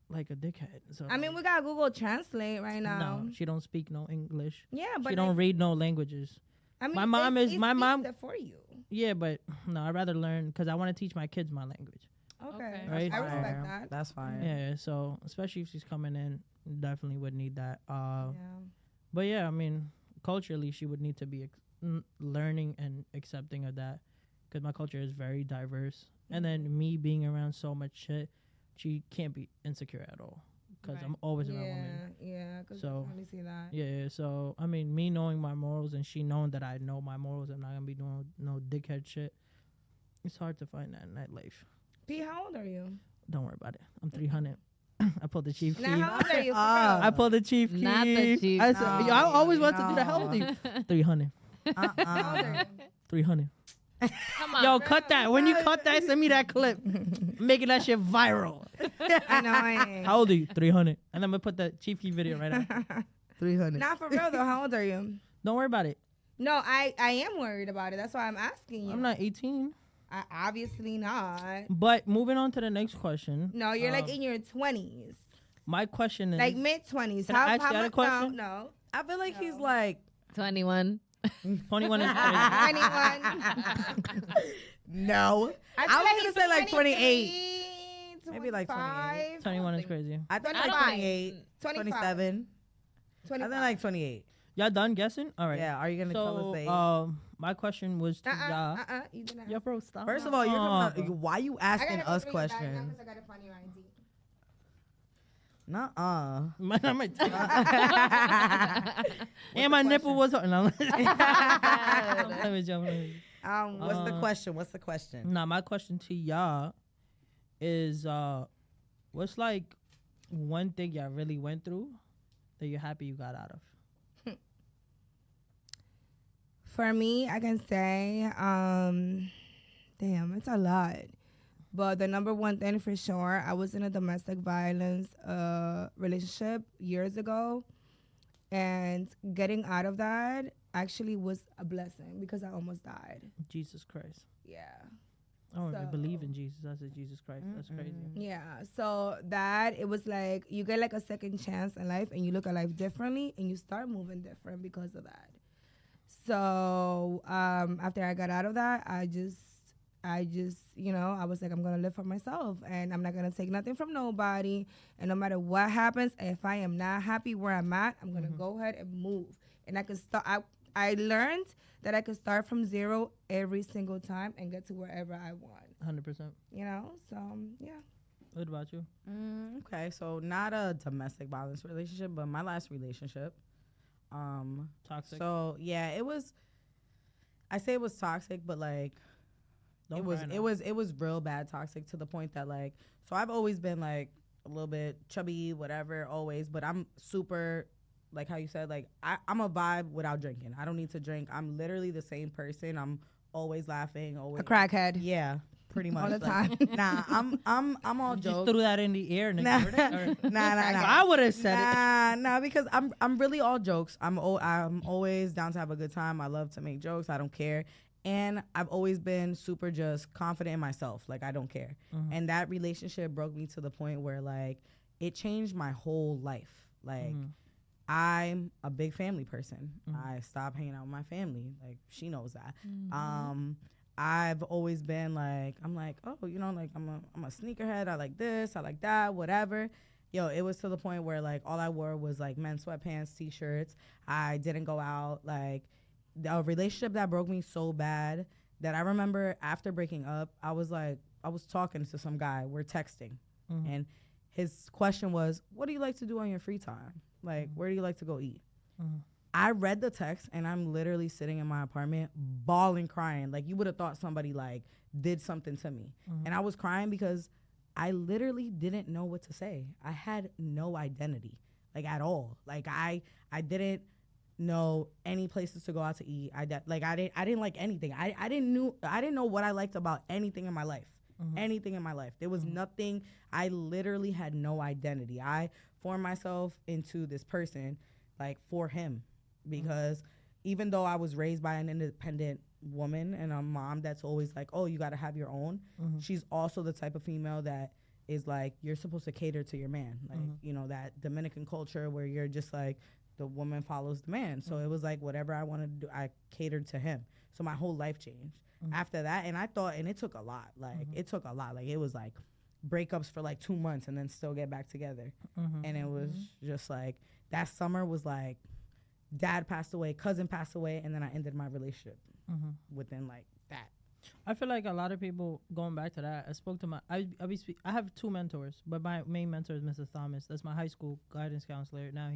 like a dickhead. So I mean, we got Google Translate right now. no, she don't speak no English. Yeah, but She don't like, read no languages. I mean, my mom it is- my speaks mom- it for you. Yeah, but no, I'd rather learn because I want to teach my kids my language. Okay, Okay. Right. I respect Fire. that. That's fire. Yeah, so especially if she's coming in, definitely would need that. Yeah. But yeah, I mean, culturally, she would need to be learning and accepting of that because my culture is very diverse. And then me being around so much shit, she can't be insecure at all because Right. I'm always around women. Yeah, I could So, definitely see that. Yeah, so I mean, me knowing my morals and she knowing that I know my morals, I'm not gonna be doing no dickhead shit. It's hard to find that in that life. P, how old are you? Don't worry about it. I'm 300. I pulled the chief Now, keef. how old are you? For I real? pulled the chief keef. Not the chief I said, keef. yo, I always wanted to do the No. healthy. 300. How old are you? 300. Come on. Yo, cut that. When you cut that, send me that clip. Making that shit viral. Annoying. How old are you? 300. And I'm going to put the chief keef video right now. 300. Not for real though. How old are you? Don't worry about it. No, I am worried about it. That's why I'm asking you. I'm not 18. Obviously not. But moving on to the next question. No, you're like in your 20s, My question is. like mid 20s. Can I ask you that a question? No, I feel like he's like 21. 21 is crazy. 21. no. I was gonna say like 28. 23, Maybe like 28. 21 is crazy. I think 25. like 28, 25. 27. I 25. think like 28. Y'all done guessing? All right. Yeah. Are you gonna tell us the age? So, my question was to y'all. You didn't Yo, bro, stop. First of all, you're coming out, why you asking us questions? I gotta find your ID. Nuh-uh. And my nipple was. No. Let me jump. What's the question? What's the question? Now, my question to y'all is what's like one thing y'all really went through that you're happy you got out of? For me, I can say, damn, it's a lot. But the number one thing for sure, I was in a domestic violence relationship years ago. And getting out of that actually was a blessing because I almost died. Jesus Christ. Yeah. I don't even So- believe in Jesus. I said Jesus Christ. That's crazy. Yeah. So that, it was like, you get like a second chance in life and you look at life differently and you start moving different because of that. So after I got out of that, I just, I was like, I'm going to live for myself and I'm not going to take nothing from nobody. And no matter what happens, if I am not happy where I'm at, I'm going to go ahead and move. And I can start, I learned that I could start from zero every single time and get to wherever I want. 100%. So, yeah. What about you? Okay, so not a domestic violence relationship, but my last relationship. Toxic. So yeah, it was. I say it was toxic, but like, it was real bad toxic to the point that like, so I've always been like a little bit chubby, whatever, always, but I'm super, like how you said, like I'm a vibe without drinking. I don't need to drink. I'm literally the same person. I'm always laughing, always A crackhead. Yeah, pretty much All the like, time. Nah, I'm all You jokes. just threw that in the air. Nah. Nigga. Nah. I would have said it. Nah, because I'm really all jokes. I'm always down to have a good time. I love to make jokes. I don't care. And I've always been super just confident in myself. Like I don't care. And that relationship broke me to the point where like it changed my whole life. Like I'm a big family person. I stopped hanging out with my family. Like she knows that. I've always been like, I'm like, oh, like I'm a sneakerhead. I like this, I like that, whatever. Yo, it was to the point where like all I wore was like men's sweatpants, t-shirts. I didn't go out. Like a relationship that broke me so bad that I remember after breaking up, I was talking to some guy. We're texting. And his question was, what do you like to do on your free time? Like, where do you like to go eat? I read the text and I'm literally sitting in my apartment bawling, crying. Like you would have thought somebody like did something to me. And I was crying because I literally didn't know what to say. I had no identity, like at all. Like I didn't know any places to go out to eat. I didn't like anything. I didn't know what I liked about anything in my life. Anything in my life. There was nothing. I literally had no identity. I formed myself into this person like for him. Because even though I was raised by an independent woman and a mom that's always like, oh, you got to have your own, she's also the type of female that is like, you're supposed to cater to your man. Like, that Dominican culture where you're just like, the woman follows the man. So it was like, whatever I wanted to do, I catered to him. So my whole life changed after that. And I thought, and it took a lot. Like, it took a lot. Like, it was like breakups for like 2 months and then still get back together. And it was just like, that summer was like, dad passed away, cousin passed away, and then I ended my relationship within like that. I feel like a lot of people, going back to that, I spoke to I have two mentors, but my main mentor is Mr. Thomas. That's my high school guidance counselor. Now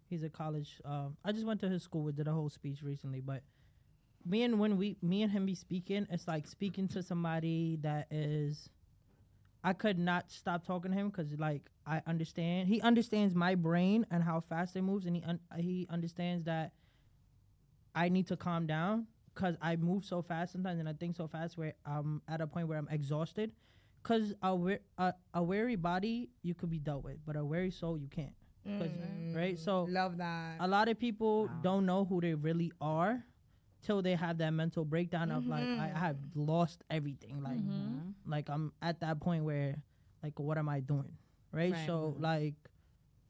he's a college. I just went to his school. We did a whole speech recently, but me and him be speaking, it's like speaking to somebody that is I could not stop talking to him because like I understand. He understands my brain and how fast it moves, and he understands that I need to calm down because I move so fast sometimes and I think so fast where I'm at a point where I'm exhausted. Because a weary body you could be dealt with, but a weary soul you can't. Right? So love that. a lot of people don't know who they really are till they have that mental breakdown of like I have lost everything. Like I'm at that point where like what am I doing? Right? So like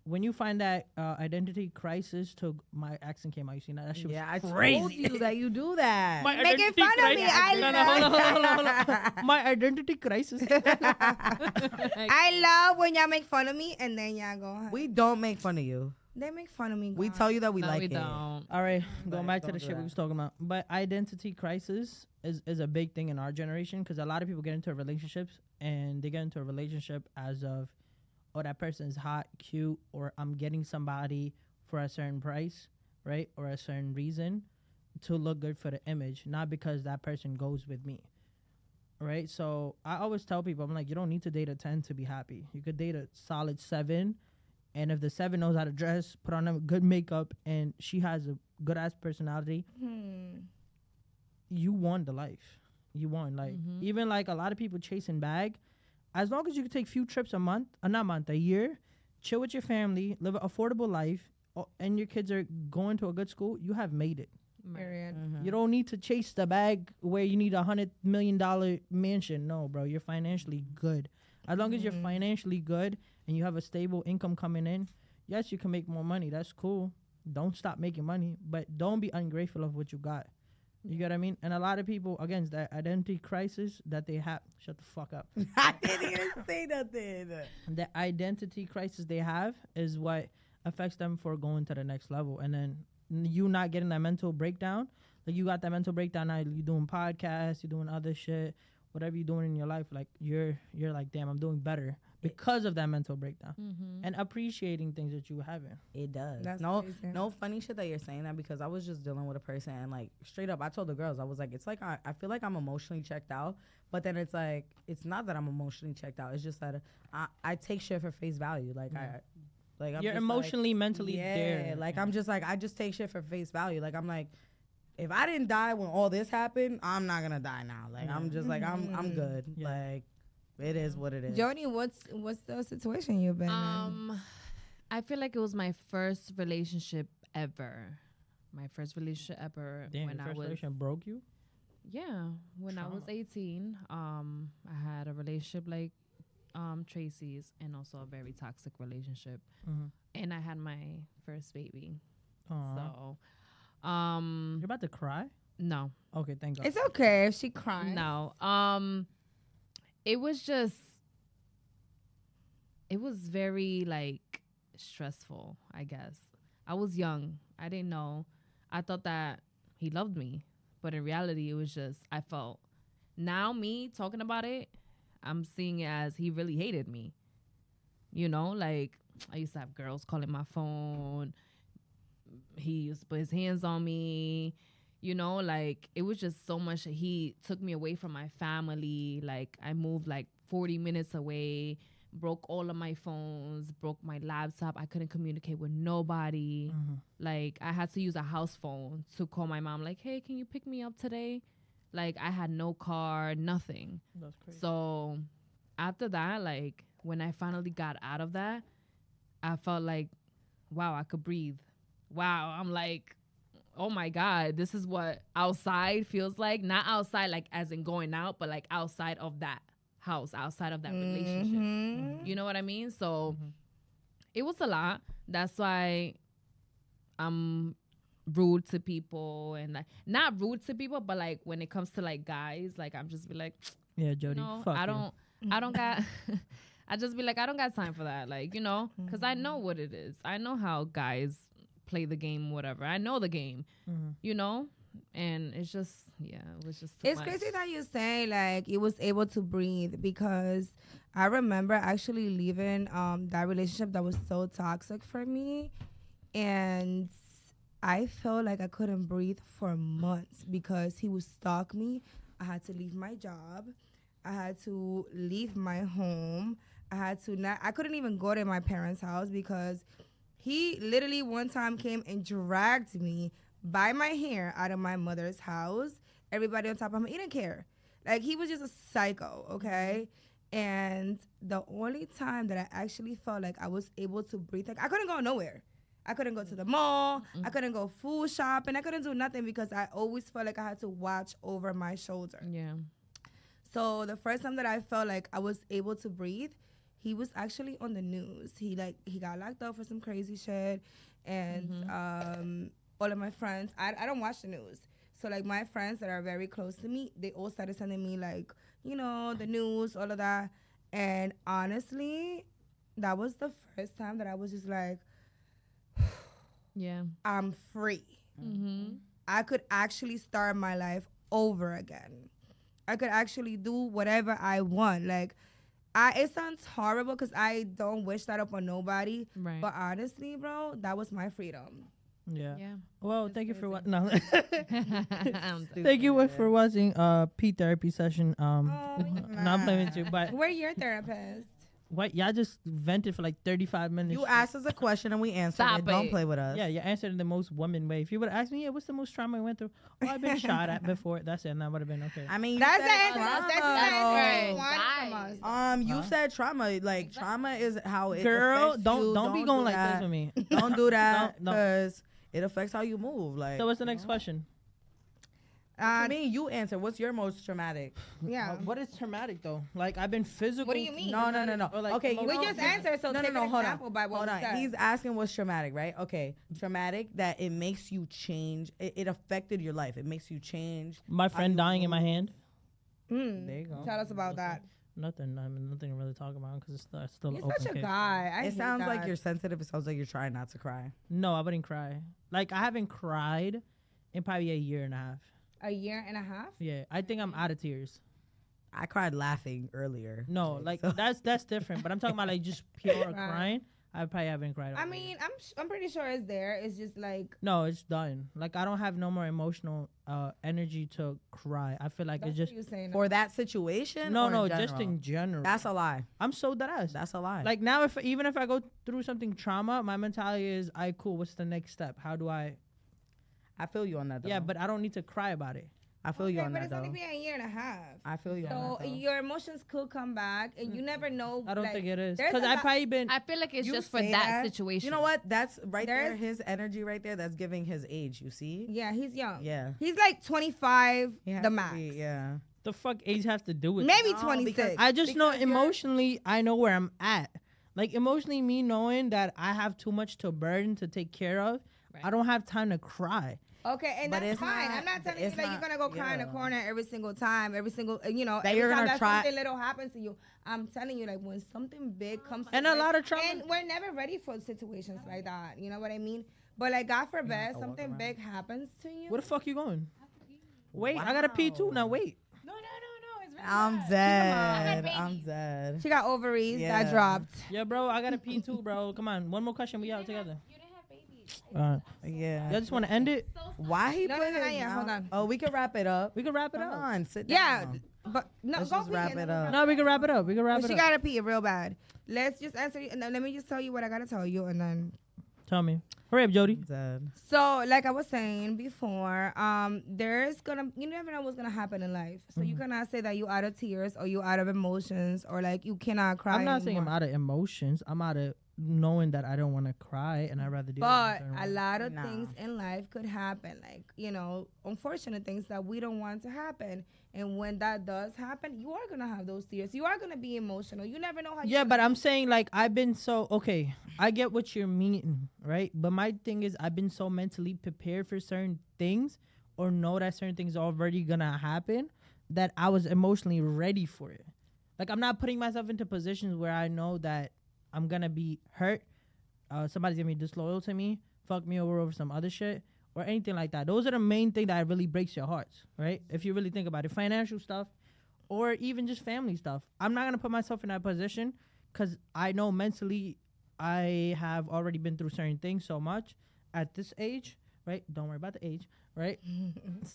when you find that identity crisis, to my accent came out. You seen that? That shit was I crazy. told you that you do that. My Making identity fun of me. crisis. I Hold on. My identity crisis. I love when y'all make fun of me and then y'all go. We don't make fun of you. They make fun of me. We guys. tell you that we No, like we it. don't. All right, going But back to don't the do shit we that. was talking about. But identity crisis is a big thing in our generation because a lot of people get into relationships and they get into a relationship as of, oh, that person is hot, cute, or I'm getting somebody for a certain price, right? Or a certain reason to look good for the image, not because that person goes with me. Right? So I always tell people, I'm like, you don't need to date a 10 to be happy. You could date a solid 7. And if the 7 knows how to dress, put on a good makeup, and she has a good ass personality, you won the life. You won. Like even like a lot of people chasing bag, as long as you can take few trips a year, chill with your family, live an affordable life, and your kids are going to a good school, you have made it. Period. You don't need to chase the bag where you need $100 million mansion. No, bro, you're financially good. As long as you're financially good and you have a stable income coming in, yes, you can make more money. That's cool. Don't stop making money, but don't be ungrateful of what you got. You get what I mean? And a lot of people, again, it's that identity crisis that they have. Shut the fuck up. I didn't even say nothing. The identity crisis they have is what affects them for going to the next level. And then you not getting that mental breakdown. Like you got that mental breakdown now, you doing podcasts, you're doing other shit, whatever you're doing in your life, like you're like, damn, I'm doing better because of that mental breakdown. And appreciating things that you haven't. It does. That's no crazy. no funny shit that you're saying that, because I was just dealing with a person and like straight up I told the girls, I was like, it's like I feel like I'm emotionally checked out, but then it's like it's not that I'm emotionally checked out, it's just that I take shit for face value. Like I'm You're just emotionally, mentally yeah, there. like I'm just like I just take shit for face value. Like I'm like, if I didn't die when all this happened, I'm not gonna die now. Like I'm just like I'm good. Yeah. Like it is what it is. Jody, what's the situation you've been in? I feel like it was my first relationship ever. My first relationship ever. Damn, when your I first was relationship broke you? yeah, when I was 18, I had a relationship like Tracy's, and also a very toxic relationship. And I had my first baby. Aww. So You're about to cry? no. Okay, thank God. It's okay if she cries. No. It was very like stressful, I guess. I was young. I didn't know. I thought that he loved me, but in reality it was just I felt, now me talking about it, I'm seeing it as he really hated me. You know, like I used to have girls calling my phone. He used to put his hands on me. You know, like it was just so much. He took me away from my family. Like I moved like 40 minutes away, broke all of my phones, broke my laptop. I couldn't communicate with nobody. Like I had to use a house phone to call my mom. Like, hey, can you pick me up today? Like I had no car, nothing. That's crazy. So after that, like when I finally got out of that, I felt like, wow, I could breathe. Wow, I'm like, oh my God, this is what outside feels like. Not outside like as in going out, but like outside of that house, outside of that relationship. You know what I mean? So it was a lot. That's why I'm rude to people, and like not rude to people, but like when it comes to like guys, like I'm just be like, Yeah, Jody. no, fuck I you. don't got I just be like, I don't got time for that. Like, you know, because I know what it is. I know how guys play the game, whatever. I know the game, you know? And it's just, yeah, it was just too It's much. crazy that you say like you was able to breathe, because I remember actually leaving that relationship that was so toxic for me, and I felt like I couldn't breathe for months because he would stalk me. I had to leave my job. I had to leave my home. I couldn't even go to my parents' house because he literally one time came and dragged me by my hair out of my mother's house. Everybody on top of him, he didn't care. Like, he was just a psycho, okay? And the only time that I actually felt like I was able to breathe, like, I couldn't go nowhere. I couldn't go to the mall. I couldn't go food shopping. I couldn't do nothing because I always felt like I had to watch over my shoulder. Yeah. So the first time that I felt like I was able to breathe, he was actually on the news. He got locked up for some crazy shit. And all of my friends, I don't watch the news. So, like, my friends that are very close to me, they all started sending me, like, you know, the news, all of that. And honestly, that was the first time that I was just like, Yeah. I'm free. Mm-hmm. I could actually start my life over again. I could actually do whatever I want. Like, it sounds horrible because I don't wish that upon nobody. Right. But honestly, bro, that was my freedom. Yeah. Yeah. Well, That's thank you for crazy. no. I'm Thank you for watching P therapy session. Oh, Not playing with you, but We're your therapist. what y'all just vented for like 35 minutes. You asked us a question and we answered Stop it. Don't it. play with us. Yeah, you answered in the most woman way. If you would ask me, yeah, what's the most trauma I went through? Oh, I've been shot at before. That's it. And that would have been okay. I mean, you That's the said answer. trauma. That's the answer you Right. wanted from us. You Huh? said trauma. Like, trauma is how it Girl, affects don't you. don't be going do like that. this with me. Don't do that No. because it affects how you move. Like, So what's the next question? I mean, you answer. What's your most traumatic? Yeah. What is traumatic though? Like I've been physical. What do you mean? No. Or, like, Okay, you We know- just answered, so no, take no, an hold example on. by what Hold we on. said. He's asking what's traumatic, right? Okay, traumatic that it makes you change. It affected your life. It makes you change. My friend you dying in my move. hand. There you go. Tell us about that. Nothing. I mean, nothing to really talk about because it's still an You're open such a case. guy. I It hate sounds like that. you're sensitive. It sounds like you're trying not to cry. No, I wouldn't cry. Like I haven't cried in probably a year and a half. a year and a half. Yeah, I think I'm out of tears. I cried laughing earlier. No, like so- that's different. But I'm talking about like just pure crying. I probably haven't cried. I all mean, year. I'm pretty sure it's there. It's just like No, it's done. Like I don't have no more emotional energy to cry. I feel like that's it's just what you saying. For that situation? no, or no, in just general? in general. That's a lie. I'm so deadass. That's a lie. Like now, even if I go through something trauma, my mentality is, "I cool. What's the next step? How do I?" I feel you on that. Though. Yeah, but I don't need to cry about it. I feel you Okay, on but that it's though. only been a year and a half. I feel you So on that though. your emotions could come back, and you never know. I don't like, think it is there's because a I lot- probably been. I feel like it's You just for say that situation. You know what? That's right there. There's- His energy right there. That's giving his age. You see? Yeah, he's young. Yeah. He's like 25, He has the to max. be, yeah. The fuck age has to do with it? Maybe No, 26. I just know because you're- emotionally, I know where I'm at. Like emotionally, me knowing that I have too much to burden to take care of, Right. I don't have time to cry. Okay, and But that's it's fine. not- I'm not telling you it's that you're not- gonna go cry in a yeah. corner every single time, every single That every you're time gonna that try- something little happens to you. I'm telling you, like when something big comes, And to a life- lot of trauma- and we're never ready for situations like that. You know what I mean? But like God forbid, I'll walk something around. big happens to you. Where the fuck you going? Wait, I gotta pee too. Now wait. No. It's really I'm bad. dead. babies. I'm dead. She got ovaries Yeah. that dropped. Yeah, bro, I gotta pee too, bro. Come on, one more question. We out together. You didn't have babies. Yeah. Y'all just want to end it? Why he No, put no, his yeah, hold mouth- on. Oh, we can wrap it up. We can wrap it Come up. on, sit Yeah, down. but no, Let's go just pee wrap and it then up. No, we can wrap it up. We can wrap She it up. gotta pee real bad. Let's just answer you, and then let me just tell you what I gotta tell you, and then. Tell me. Hurry up, Jody. I'm dead. So, like I was saying before, you never know what's gonna happen in life. So you cannot say that you out of tears or you out of emotions or like you cannot cry. I'm not saying I'm anymore. out of emotions. I'm out of knowing that I don't want to cry and I'd rather do But it. a lot of Nah. things in life could happen, like unfortunate things that we don't want to happen. And when that does happen, you are gonna have those tears. You are gonna be emotional. You never know how. Yeah, but I'm saying like I've been so okay. I get what you're meaning, right? But my thing is I've been so mentally prepared for certain things or know that certain things are already gonna happen that I was emotionally ready for it. Like I'm not putting myself into positions where I know that I'm gonna be hurt. Somebody's gonna be disloyal to me, fuck me over some other shit, or anything like that. Those are the main thing that really breaks your hearts, right? If you really think about it, financial stuff, or even just family stuff. I'm not gonna put myself in that position because I know mentally I have already been through certain things so much at this age, right? Don't worry about the age, right?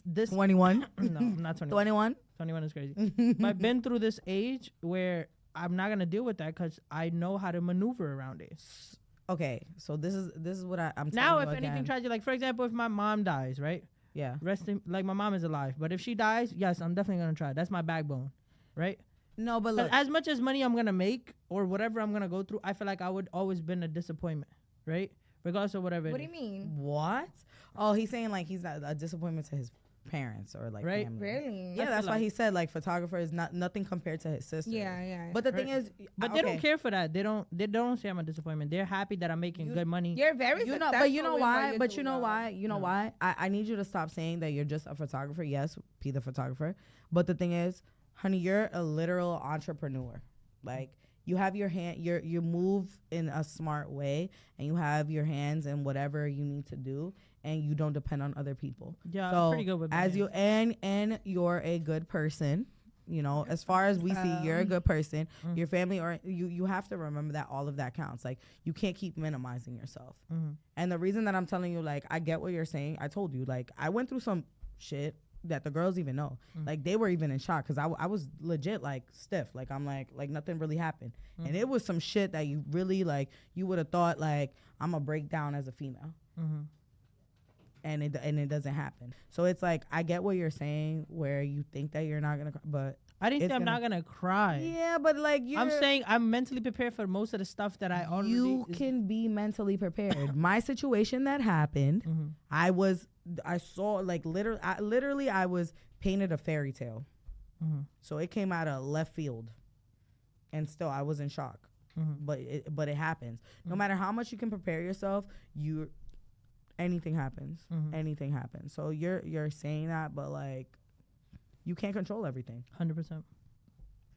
This 21. no, I'm not 21. 21. 21 is crazy. But I've been through this age where I'm not gonna deal with that because I know how to maneuver around it. Okay, so this is what I'm Now, telling if you anything again. tragic, like for example, if my mom dies, right? Yeah. Like my mom is alive, but if she dies, yes, I'm definitely gonna try. That's my backbone, right? No, but 'Cause look. as much as money I'm gonna make or whatever I'm gonna go through, I feel like I would always been a disappointment, right? Regardless of whatever. What it do you is. mean? What? Oh, he's saying like he's not a disappointment to his parents or like Right. family. Really? Yeah, I that's feel why like- he said like photographer is nothing compared to his sister. Yeah. But the Right. thing is, But okay. they don't care for that. They don't say I'm a disappointment. They're happy that I'm making good money. You're very You know, successful. but you know in what why? you But do, you know though. why? You know No. why? I need you to stop saying that you're just a photographer. Yes, be the photographer. But the thing is, honey, you're a literal entrepreneur. Like you have your hand, you move in a smart way, and you have your hands in whatever you need to do, and you don't depend on other people. Yeah, So I'm pretty good with my as hands. you and you're a good person. You know, as far as we see, you're a good person. Mm. Your family, or you have to remember that all of that counts. Like you can't keep minimizing yourself. Mhm. And the reason that I'm telling you, like, I get what you're saying. I told you, like, I went through some shit that the girls even know. Like, they were even in shock because I was legit, like, stiff. Like, I'm like nothing really happened. And it was some shit that you really, like, you would have thought, like, I'm going to break down as a female. Mhm. And it doesn't happen. So it's like, I get what you're saying where you think that you're not going to, but. I didn't It's say I'm gonna- not gonna cry. Yeah, but, like, I'm saying I'm mentally prepared for most of the stuff that I already. you can be mentally prepared. My situation that happened, Mhm. I saw like literally I was painted a fairy tale. Mhm. So it came out of left field, and still I was in shock. Mhm. But it happens. No matter how much you can prepare yourself, anything happens. Mhm. Anything happens. So you're saying that, but like you can't control everything. 100%.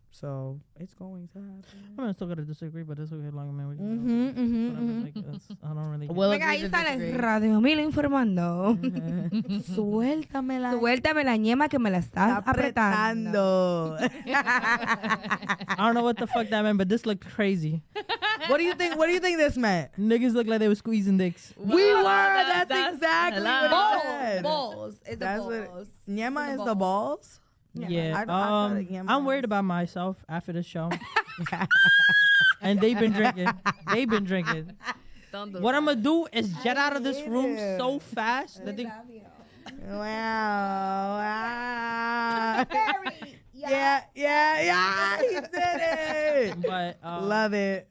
So it's going to happen. I'm still gonna disagree, but it's okay. Long man. We can I don't really. Well, Venga, ahí está la Radio 1000 informando. Suéltamela. Suéltame la ñema que me la estás apretando. I don't know what the fuck that meant, but this looked crazy. What do you think? What do you think this meant? Niggas look like they were squeezing dicks. We were. That's exactly what Balls. it said. Balls. It's That's the what. balls. Nyema is The the balls. Yeah. I thought that Yema I'm worried was- about myself after the show. And they've been drinking. Don't do What that. I'm gonna do is jet out of this hate room it. so fast that they. Wow. Very. Yeah. He did it. But Love it.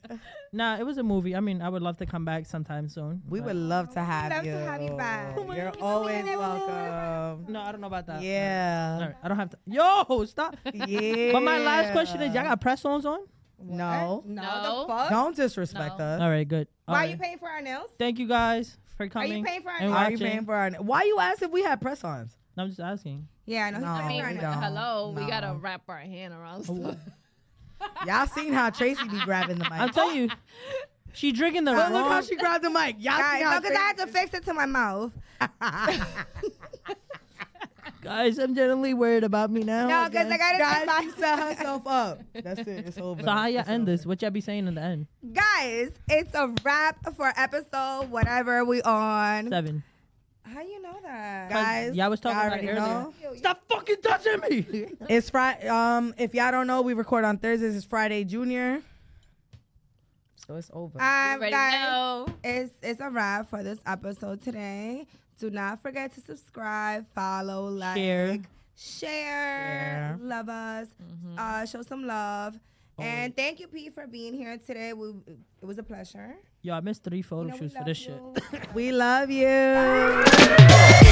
nah, it was a movie. I mean, I would love to come back sometime soon. We but- would love to have love you. to have you back. You're always welcome. No, I don't know about that. All Yeah. right, I don't have to. Yo, stop. Yeah. But my last question is, y'all got press-ons on? No. No, No. the fuck? Don't disrespect No. us. All right, good. Why All are you right. paying for our nails? Thank you guys for Are coming. you paying for our and nails? Are you watching. paying for our? Why you asked if we had press-ons? No, I'm just asking. Yeah, no, he's No, paying for our we nails. don't. Hello, we No. gotta wrap our hand around stuff. Y'all seen how Tracy be grabbing the mic? I'm telling you, she drinking the Look how wrong. she grabbed the mic. Y'all Guys, seen how no, because I had to Tracy- fix it to my mouth. Guys, I'm generally worried about me now. No, because I got to Guys, she set herself up. That's it. It's over. So how y'all It's end over. this? What y'all be saying in the end? Guys, it's a wrap for episode whatever we on. 7. How you know that? Guys, y'all was talking y'all about it already earlier. know. Stop fucking touching me. It's Friday. If y'all don't know, we record on Thursdays. It's Friday Junior. So it's over. Ready Guys, to go. it's a wrap for this episode today. Do not forget to subscribe, follow, like, Share. share. Love us. Show some love. And thank you, P, for being here today. It was a pleasure. Yo, I missed 3 photo You know, we shoots for love this shit. you. We love you.